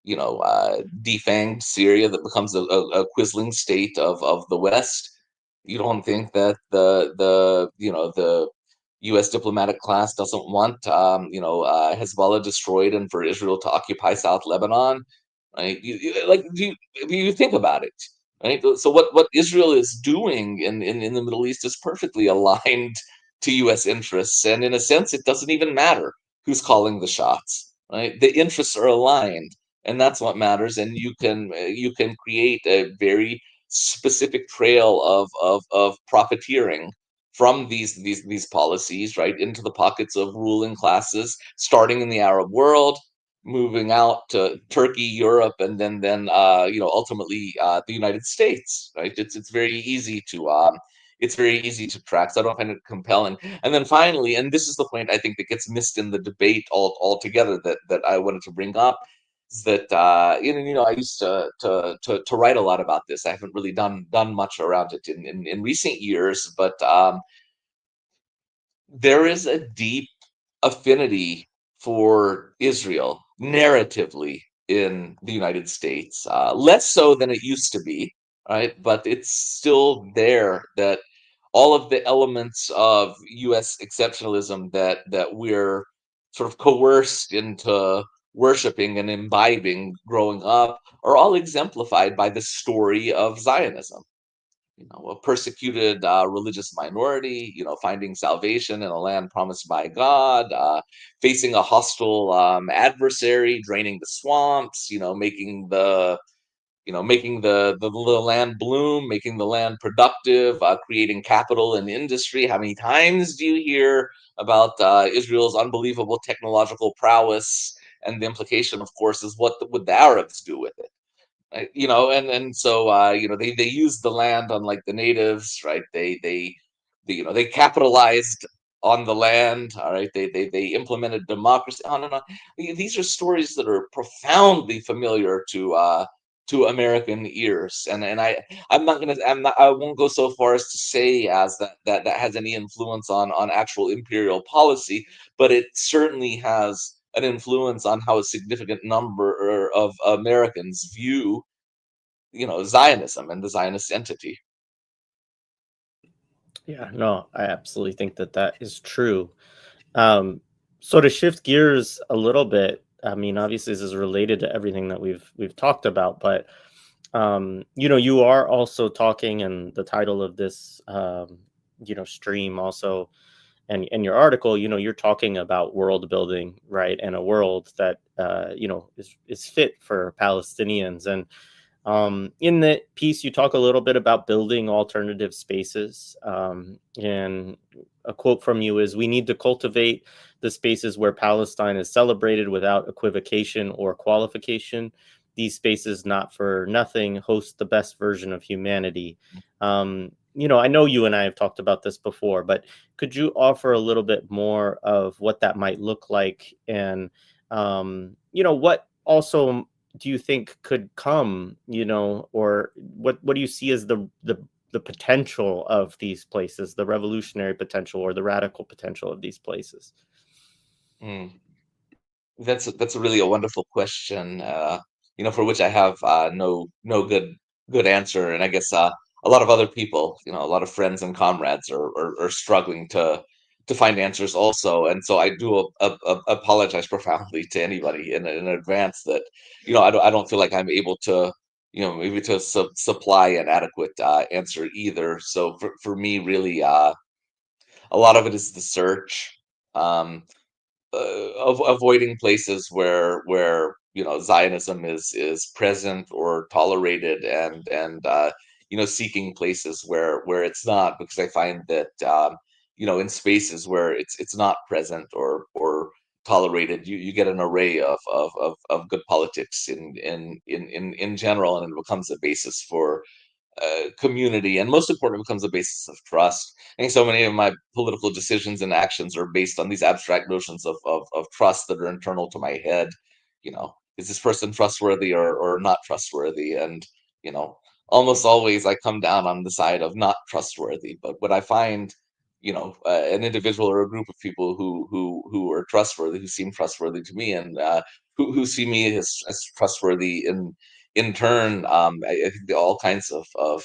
defanged Syria that becomes a quisling state of the West? You don't think that the U.S. diplomatic class doesn't want Hezbollah destroyed and for Israel to occupy South Lebanon, right? You think about it, right? So what Israel is doing in the Middle East is perfectly aligned to U.S. interests, and in a sense, it doesn't even matter who's calling the shots, right? The interests are aligned, and that's what matters. And you can create a very specific trail of profiteering from these policies, right, into the pockets of ruling classes, starting in the Arab world, moving out to Turkey, Europe, and then ultimately the United States, right? It's very easy to track. So I don't find it compelling. And then finally, and this is the point I think that gets missed in the debate altogether that I wanted to bring up, is that I used to write a lot about this. I haven't really done much around it in recent years, but there is a deep affinity for Israel narratively in the United States, less so than it used to be, right? But it's still there, that all of the elements of U.S. exceptionalism that we're sort of coerced into worshiping and imbibing growing up are all exemplified by the story of Zionism. A persecuted religious minority, finding salvation in a land promised by God, facing a hostile adversary, draining the swamps, making the land bloom, making the land productive, creating capital and industry. How many times do you hear about Israel's unbelievable technological prowess? And the implication, of course, is what would the Arabs do with it? Right? And so they used the land unlike the natives, right? They capitalized on the land. All right, they implemented democracy, on and on. These are stories that are profoundly familiar to American ears, and I won't go so far as to say as that has any influence on actual imperial policy, but it certainly has an influence on how a significant number of Americans view Zionism and the Zionist entity. Yeah, no, I absolutely think that that is true. Um, so to shift gears a little bit, I mean, obviously this is related to everything that we've talked about, but you are also talking, and the title of this stream also, and your article, you're talking about world building, right? And a world that is fit for Palestinians. And in the piece, you talk a little bit about building alternative spaces. And a quote from you is, "We need to cultivate the spaces where Palestine is celebrated without equivocation or qualification. These spaces, not for nothing, host the best version of humanity." I know you and I have talked about this before, but could you offer a little bit more of what that might look like? And, what also do you think could come, or what do you see as the potential of these places, the revolutionary potential or the radical potential of these places? Mm. That's a really a wonderful question, for which I have no good answer, and I guess a lot of other people, a lot of friends and comrades are struggling to find answers also, and so I do apologize profoundly to anybody in advance that I don't feel like I'm able to maybe to supply an adequate answer either. So for me, really, a lot of it is the search. Um, avoiding places where Zionism is present or tolerated, and seeking places where it's not, because I find that in spaces where it's not present or tolerated, you get an array of good politics in general, and it becomes a basis for community, and most important, it becomes a basis of trust. I think so many of my political decisions and actions are based on these abstract notions of trust that are internal to my head. Is this person trustworthy or not trustworthy? And you know, almost always I come down on the side of not trustworthy. But what I find, an individual or a group of people who are trustworthy, who seem trustworthy to me, and who see me as trustworthy in turn, I think that all kinds of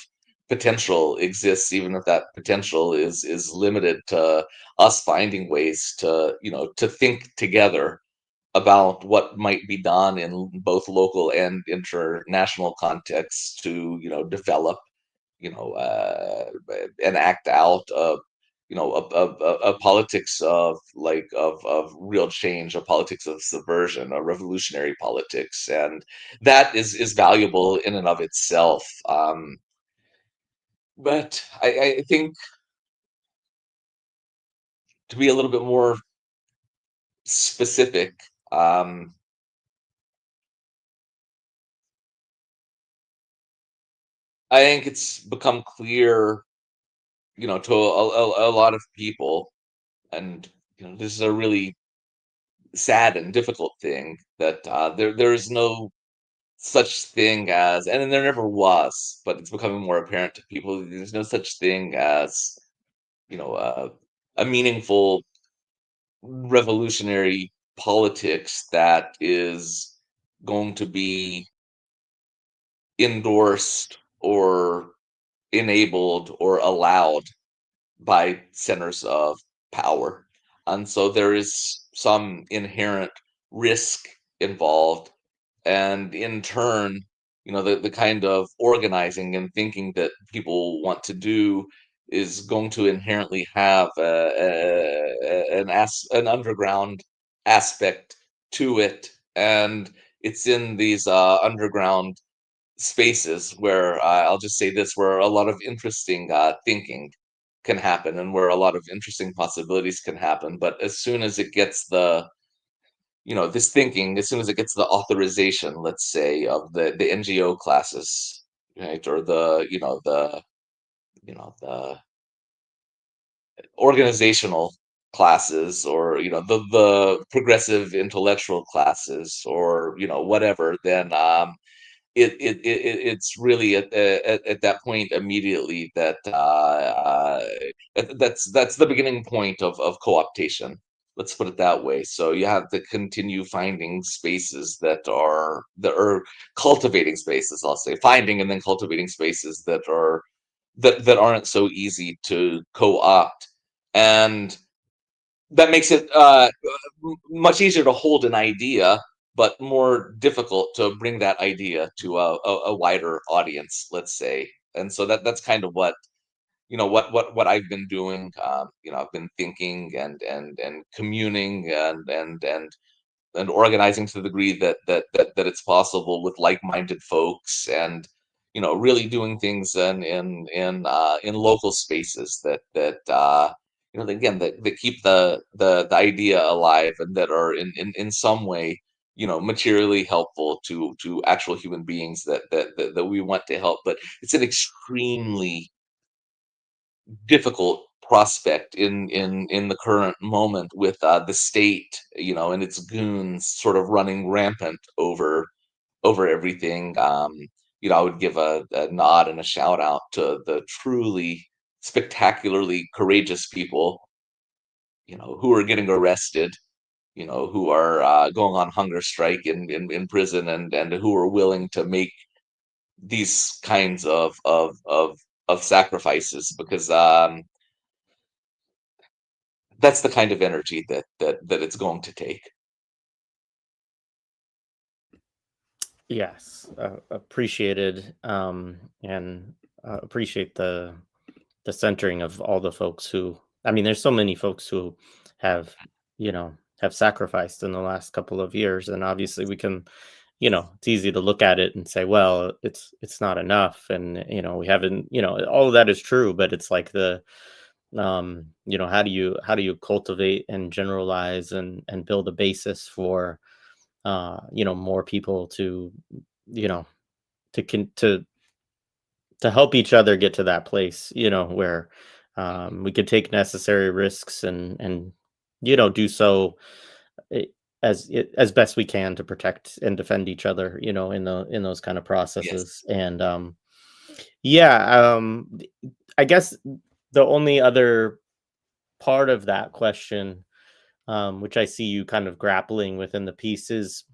potential exists, even if that potential is limited to us finding ways to think together about what might be done in both local and international contexts to develop and act out a politics of real change, a politics of subversion, a revolutionary politics, and that is valuable in and of itself. But I think, to be a little bit more specific, I think it's become clear, to a lot of people, and this is a really sad and difficult thing, that there is no such thing as, and there never was, but it's becoming more apparent to people. There's no such thing as you know uh, a meaningful revolutionary politics that is going to be endorsed or enabled or allowed by centers of power. And so there is some inherent risk involved. And in turn, the kind of organizing and thinking that people want to do is going to inherently have an underground aspect to it. And it's in these underground spaces where, I'll just say this, where a lot of interesting thinking can happen, and where a lot of interesting possibilities can happen. But as soon as it gets this thinking, as soon as it gets the authorization, let's say, of the NGO classes, right, or the organizational classes, or the progressive intellectual classes, or whatever, then it's really at that point immediately that that's the beginning point of co-optation. Let's put it that way. So you have to continue finding spaces that are cultivating spaces. I'll say finding and then cultivating spaces that aren't so easy to co-opt, and that makes it much easier to hold an idea, but more difficult to bring that idea to a wider audience, let's say. And so that's kind of what I've been doing. I've been thinking and communing and organizing to the degree that it's possible with like-minded folks, and really doing things in local spaces that again, that keep the idea alive, and that are in some way materially helpful to actual human beings that we want to help. But it's an extremely difficult prospect in the current moment, with the state, and its goons sort of running rampant over everything. I would give a nod and a shout out to the truly spectacularly courageous people, who are getting arrested, who are going on hunger strike in prison, and who are willing to make these kinds of sacrifices, because that's the kind of energy that it's going to take. Yes, appreciated, and appreciate the centering of all the folks who. I mean, there's so many folks who have, have sacrificed in the last couple of years, and obviously we can, it's easy to look at it and say, well, it's not enough, and we haven't, all of that is true, but it's like how do you cultivate and generalize and build a basis for more people to, you know, to to help each other get to that place, where we could take necessary risks and do so i- as best we can to protect and defend each other, in those kind of Yes. processes. And yeah, I guess the only other part of that question, which I see you kind of grappling within the piece, is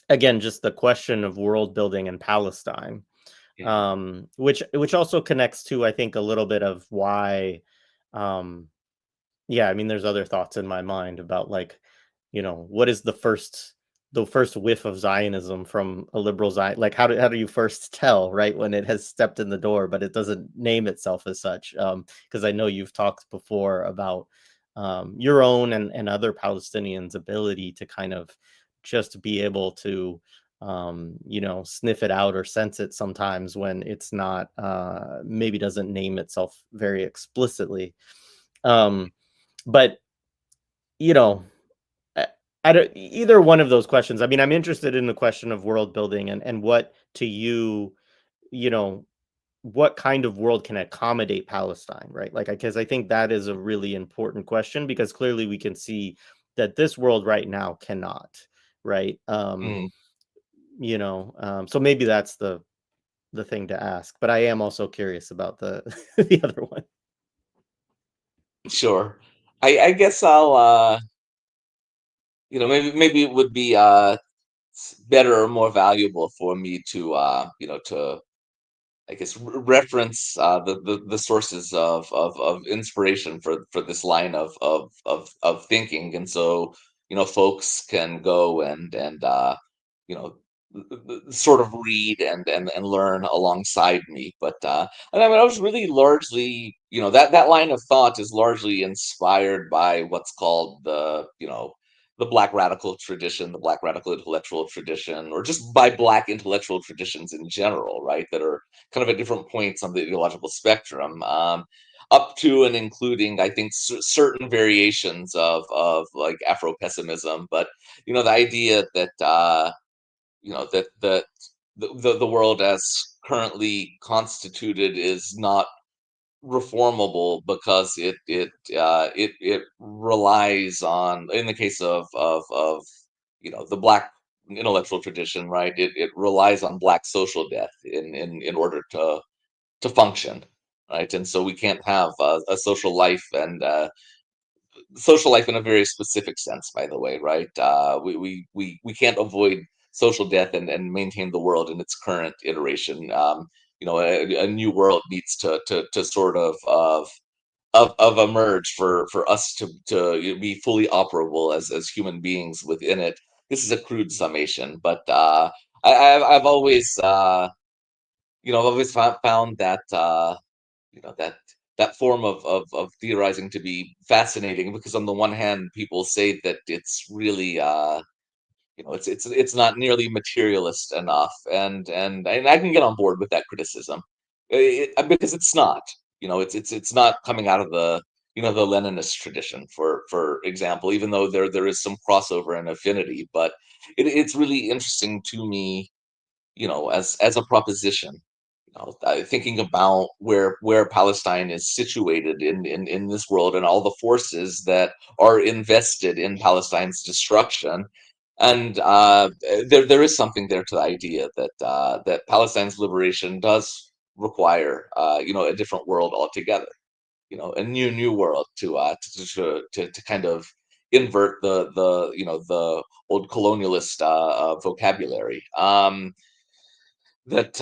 again just the question of world building in Palestine, Yeah. which also connects to, I think, a little bit of why, um, yeah, I mean, there's other thoughts in my mind about, like, what is the first whiff of Zionism from a liberal Zion? Like, how do you first tell, right, when it has stepped in the door, but it doesn't name itself as such? Because I know you've talked before about your own and other Palestinians' ability to kind of just be able to sniff it out or sense it sometimes when it's not, maybe doesn't name itself very explicitly. But you know, I, I don't, either one of those questions. I mean, I'm interested in the question of world building and what to you, you know, what kind of world can accommodate Palestine, right? Like, because I think that is a really important question, because clearly we can see that this world right now cannot, right? Mm, So maybe that's the thing to ask. But I am also curious about the the other one. sure. I guess I'll maybe it would be better or more valuable for me to to I guess reference the sources of inspiration for this line of thinking, and so folks can go and you know sort of read and learn alongside me. But and I mean, I was really largely, that line of thought is largely inspired by what's called the Black radical tradition, the Black radical intellectual tradition, or just by Black intellectual traditions in general, right? That are kind of at different points on the ideological spectrum, up to and including, I think, certain variations of like Afro pessimism. But the idea that the world as currently constituted is not reformable because it relies on, in the case of the Black intellectual tradition, right? It relies on Black social death in order to function, right? And so we can't have a social life in a very specific sense, by the way, right? We can't avoid social death and maintain the world in its current iteration. A new world needs to sort of emerge for us to be fully operable as human beings within it. This is a crude summation, but I've always found that that form of theorizing to be fascinating, because on the one hand people say that it's really it's not nearly materialist enough, and I can get on board with that criticism, because it's not. It's not coming out of the Leninist tradition, for example, even though there is some crossover and affinity. But it's really interesting to me, as a proposition, thinking about where Palestine is situated in this world, and all the forces that are invested in Palestine's destruction. And there is something there to the idea that Palestine's liberation does require a different world altogether, a new world to kind of invert the old colonialist vocabulary. That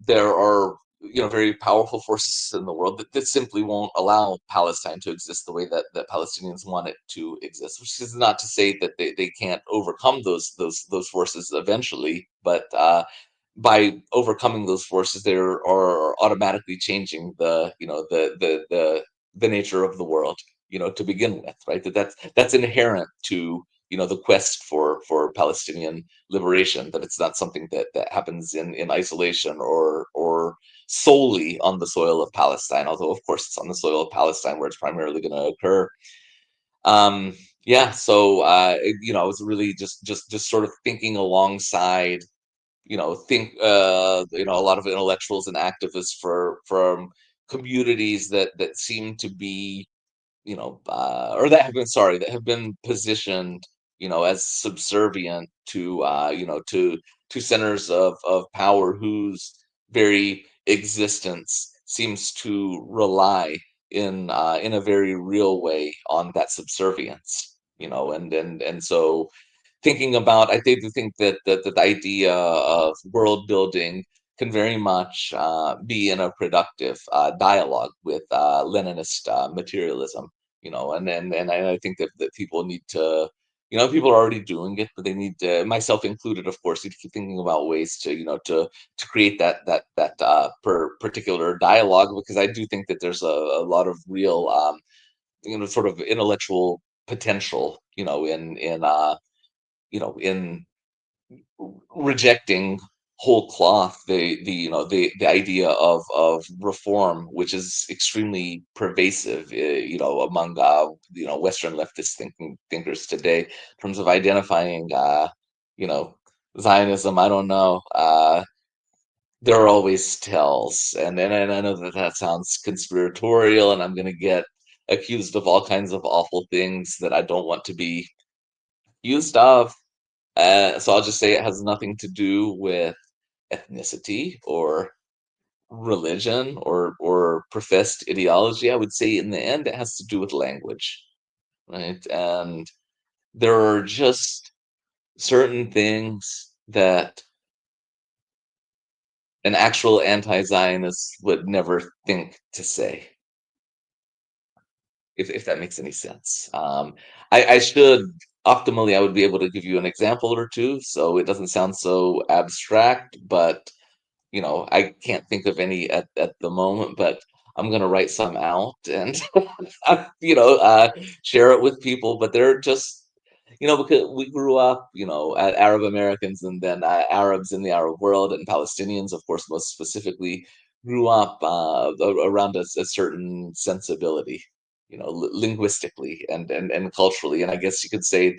there are very powerful forces in the world that simply won't allow Palestine to exist the way that Palestinians want it to exist. Which is not to say that they can't overcome those forces eventually, but by overcoming those forces, they are automatically changing the nature of the world, to begin with, right? That's inherent to the quest for Palestinian liberation. That it's not something that happens in isolation or solely on the soil of Palestine, although of course it's on the soil of Palestine where it's primarily going to occur. Yeah, so I was really just sort of thinking alongside think a lot of intellectuals and activists from communities that seem to be or that have been positioned as subservient to to centers of power whose very existence seems to rely in a very real way on that subservience, and so thinking about, I think that the idea of world building can very much be in a productive dialogue with Leninist materialism, and I think that people need to, people are already doing it, but they need to, myself included, of course, need to keep thinking about ways to, to create that particular dialogue, because I do think that there's a lot of real, sort of intellectual potential, in rejecting whole cloth the idea of reform, which is extremely pervasive, among Western leftist thinkers today, in terms of identifying you know Zionism. I don't know. There are always tells, and I know that that sounds conspiratorial, and I'm going to get accused of all kinds of awful things that I don't want to be used of. So I'll just say it has nothing to do with ethnicity or religion or professed ideology. I would say in the end it has to do with language, right? And there are just certain things that an actual anti-Zionist would never think to say, if that makes any sense. I should optimally, I would be able to give you an example or two, so it doesn't sound so abstract, but I can't think of any at the moment, but I'm gonna write some out and share it with people. But they're just, because we grew up, Arab Americans, and then Arabs in the Arab world, and Palestinians, of course, most specifically, grew up around a certain sensibility, linguistically and culturally. And I guess you could say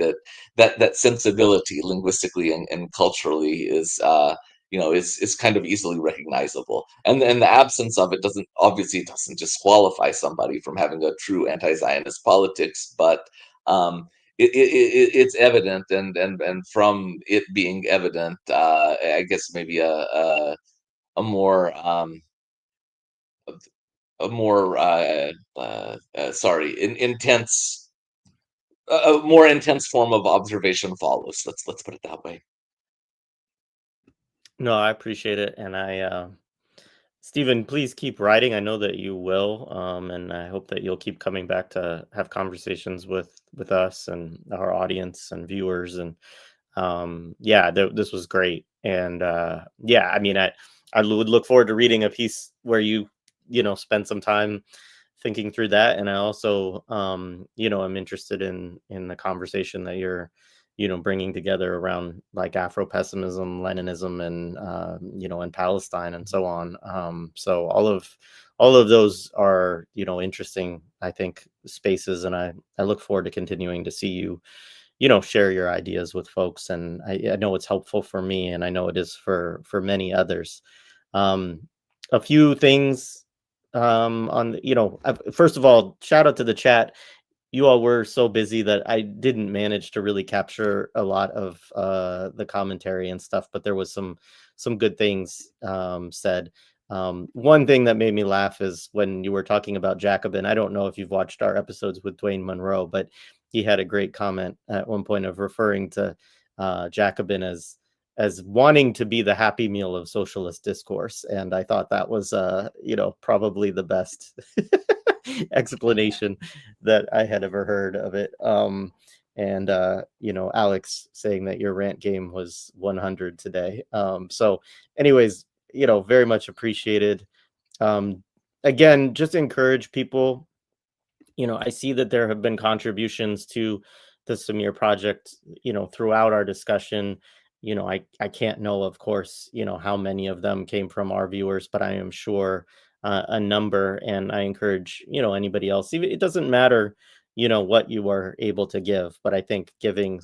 that sensibility, linguistically and culturally, is kind of easily recognizable. And the absence of it doesn't disqualify somebody from having a true anti-Zionist politics, but it's evident, and from it being evident, I guess maybe a more sorry, intense, a more intense form of observation follows. Let's put it that way. No, I appreciate it, and Stephen, please keep writing. I know that you will, and I hope that you'll keep coming back to have conversations with us and our audience and viewers. And yeah, this was great. And yeah, I mean, I would look forward to reading a piece where you spend some time thinking through that. And I also, I'm interested in the conversation that you're bringing together around like Afro pessimism, Leninism, and and Palestine and so on. So all of those are interesting, I think, spaces, and I look forward to continuing to see you share your ideas with folks. And I know it's helpful for me, and I know it is for many others. Um, a few things on first of all, shout out to the chat. You all were so busy that I didn't manage to really capture a lot of the commentary and stuff, but there was some good things said. One thing that made me laugh is when you were talking about Jacobin. I don't know if you've watched our episodes with Dwayne Monroe, but he had a great comment at one point of referring to Jacobin as wanting to be the Happy Meal of socialist discourse, and I thought that was probably the best explanation that I had ever heard of it. And Alex saying that your rant game was 100 today. So anyways, very much appreciated. Again, just encourage people. I see that there have been contributions to the Samir project, throughout our discussion. I can't know, of course, how many of them came from our viewers, but I am sure a number. And I encourage, anybody else, even, it doesn't matter, what you are able to give. But I think giving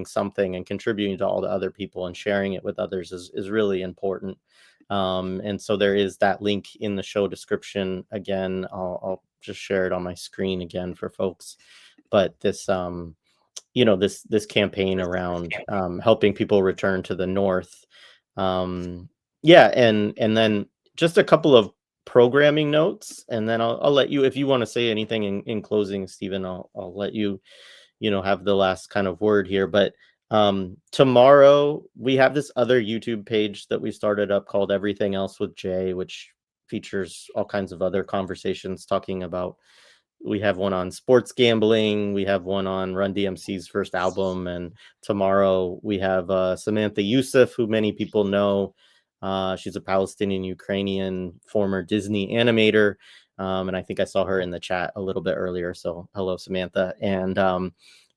something and contributing to all the other people and sharing it with others is really important. And so there is that link in the show description. Again, I'll just share it on my screen again for folks. But this this campaign around helping people return to the North. Yeah, and then just a couple of programming notes, and then I'll let you, if you want to say anything in closing, Stephen, I'll let you have the last kind of word here. But tomorrow we have this other YouTube page that we started up called Everything Else with Jay, which features all kinds of other conversations talking about. We have one on sports gambling. We have one on Run DMC's first album. And tomorrow we have Samantha Youssef, who many people know. She's a Palestinian Ukrainian former Disney animator. And I think I saw her in the chat a little bit earlier. So hello, Samantha. And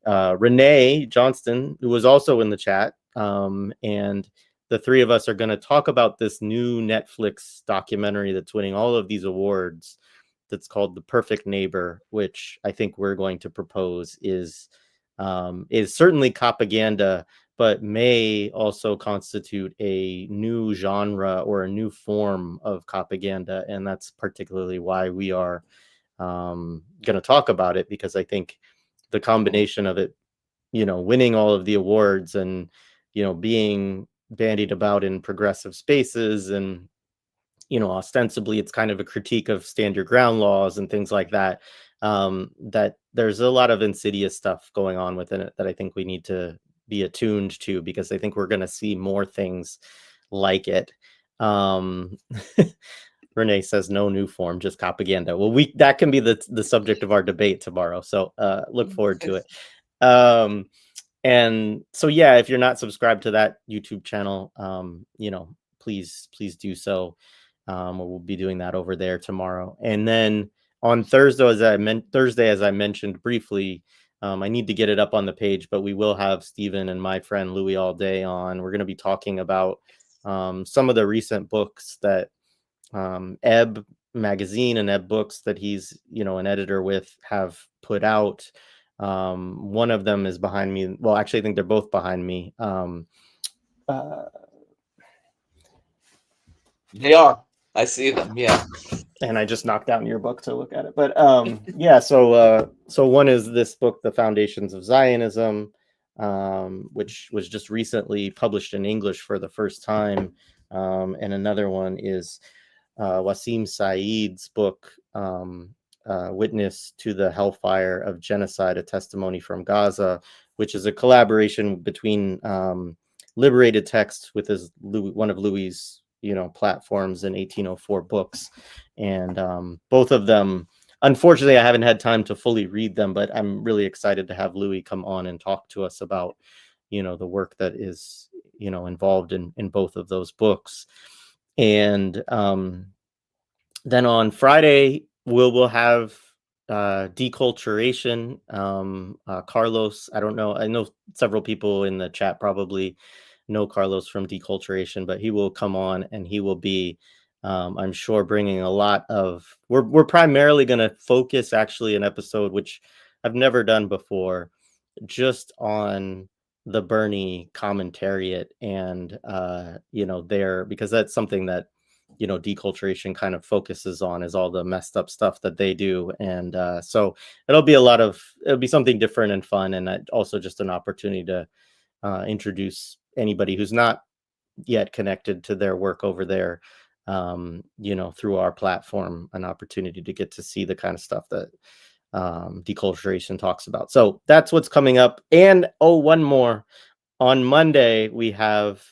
Renee Johnston, who was also in the chat. And the three of us are going to talk about this new Netflix documentary that's winning all of these awards. That's called The Perfect Neighbor, which I think we're going to propose is certainly propaganda, but may also constitute a new genre or a new form of propaganda. And that's particularly why we are going to talk about it, because I think the combination of it, winning all of the awards and, being bandied about in progressive spaces, and ostensibly it's kind of a critique of stand your ground laws and things like that, that there's a lot of insidious stuff going on within it that I think we need to be attuned to, because I think we're going to see more things like it. Renee says no new form, just propaganda. Well, that can be the subject of our debate tomorrow, so look forward to it. And so, yeah, if you're not subscribed to that YouTube channel, please do so. We'll be doing that over there tomorrow. And then on Thursday, as I mentioned briefly, I need to get it up on the page, but we will have Stephen and my friend Louis all day on. We're going to be talking about some of the recent books that Ebb magazine and Ebb Books that he's an editor with have put out. One of them is behind me. Well, actually, I think they're both behind me. They are. I see them. Yeah. And I just knocked down your book to look at it. But yeah, so one is this book, The Foundations of Zionism, which was just recently published in English for the first time. And another one is Wasim Saeed's book, Witness to the Hellfire of Genocide, A Testimony from Gaza, which is a collaboration between Liberated Text with one of Louis's platforms in 1804 books. And both of them, unfortunately, I haven't had time to fully read them, but I'm really excited to have Louis come on and talk to us about the work that is involved in both of those books. And then on Friday we'll have Deculturation. Carlos, I don't know, I know several people in the chat probably know Carlos from Deculturation, but he will come on and he will be I'm sure bringing a lot of, we're primarily going to focus actually an episode which I've never done before, just on the Bernie commentariat and there, because that's something that Deculturation kind of focuses on, is all the messed up stuff that they do. And so it'll be something different and fun, and also just an opportunity to introduce anybody who's not yet connected to their work over there, through our platform, an opportunity to get to see the kind of stuff that Deculturation talks about. So that's what's coming up. And one more. On Monday we have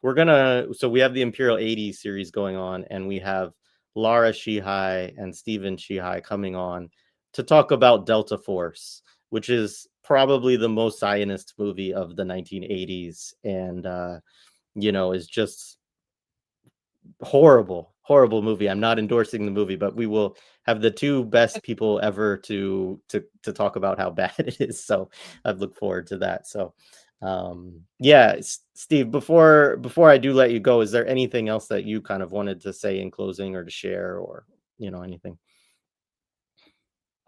the Imperial 80s series going on, and we have Lara Shihai and Stephen Shihai coming on to talk about Delta Force, which is probably the most Zionist movie of the 1980s, and is just horrible movie. I'm not endorsing the movie, but we will have the two best people ever to talk about how bad it is. So I look forward to that. So yeah, Steve, before I do let you go, is there anything else that you kind of wanted to say in closing or to share, or anything?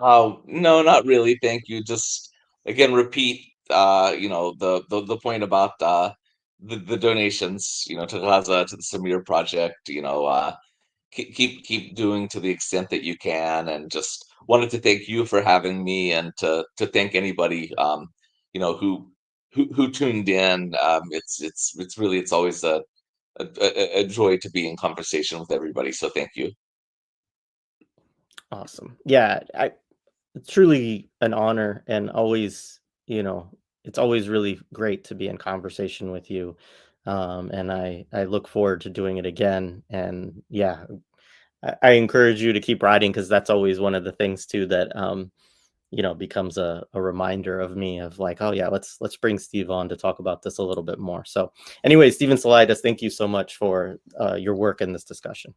Oh, no, not really. Thank you. Just again, repeat, the point about the donations, to Gaza, to the Samir project, keep doing to the extent that you can, and just wanted to thank you for having me, and to thank anybody, who tuned in. It's really, it's always a joy to be in conversation with everybody. So thank you. Awesome. Yeah, it's truly an honor, and always, it's always really great to be in conversation with you. And I look forward to doing it again. And yeah, I encourage you to keep writing, because that's always one of the things too that becomes a reminder of me of like, oh yeah, let's bring Steve on to talk about this a little bit more. So anyway, Stephen Salaita, thank you so much for your work in this discussion.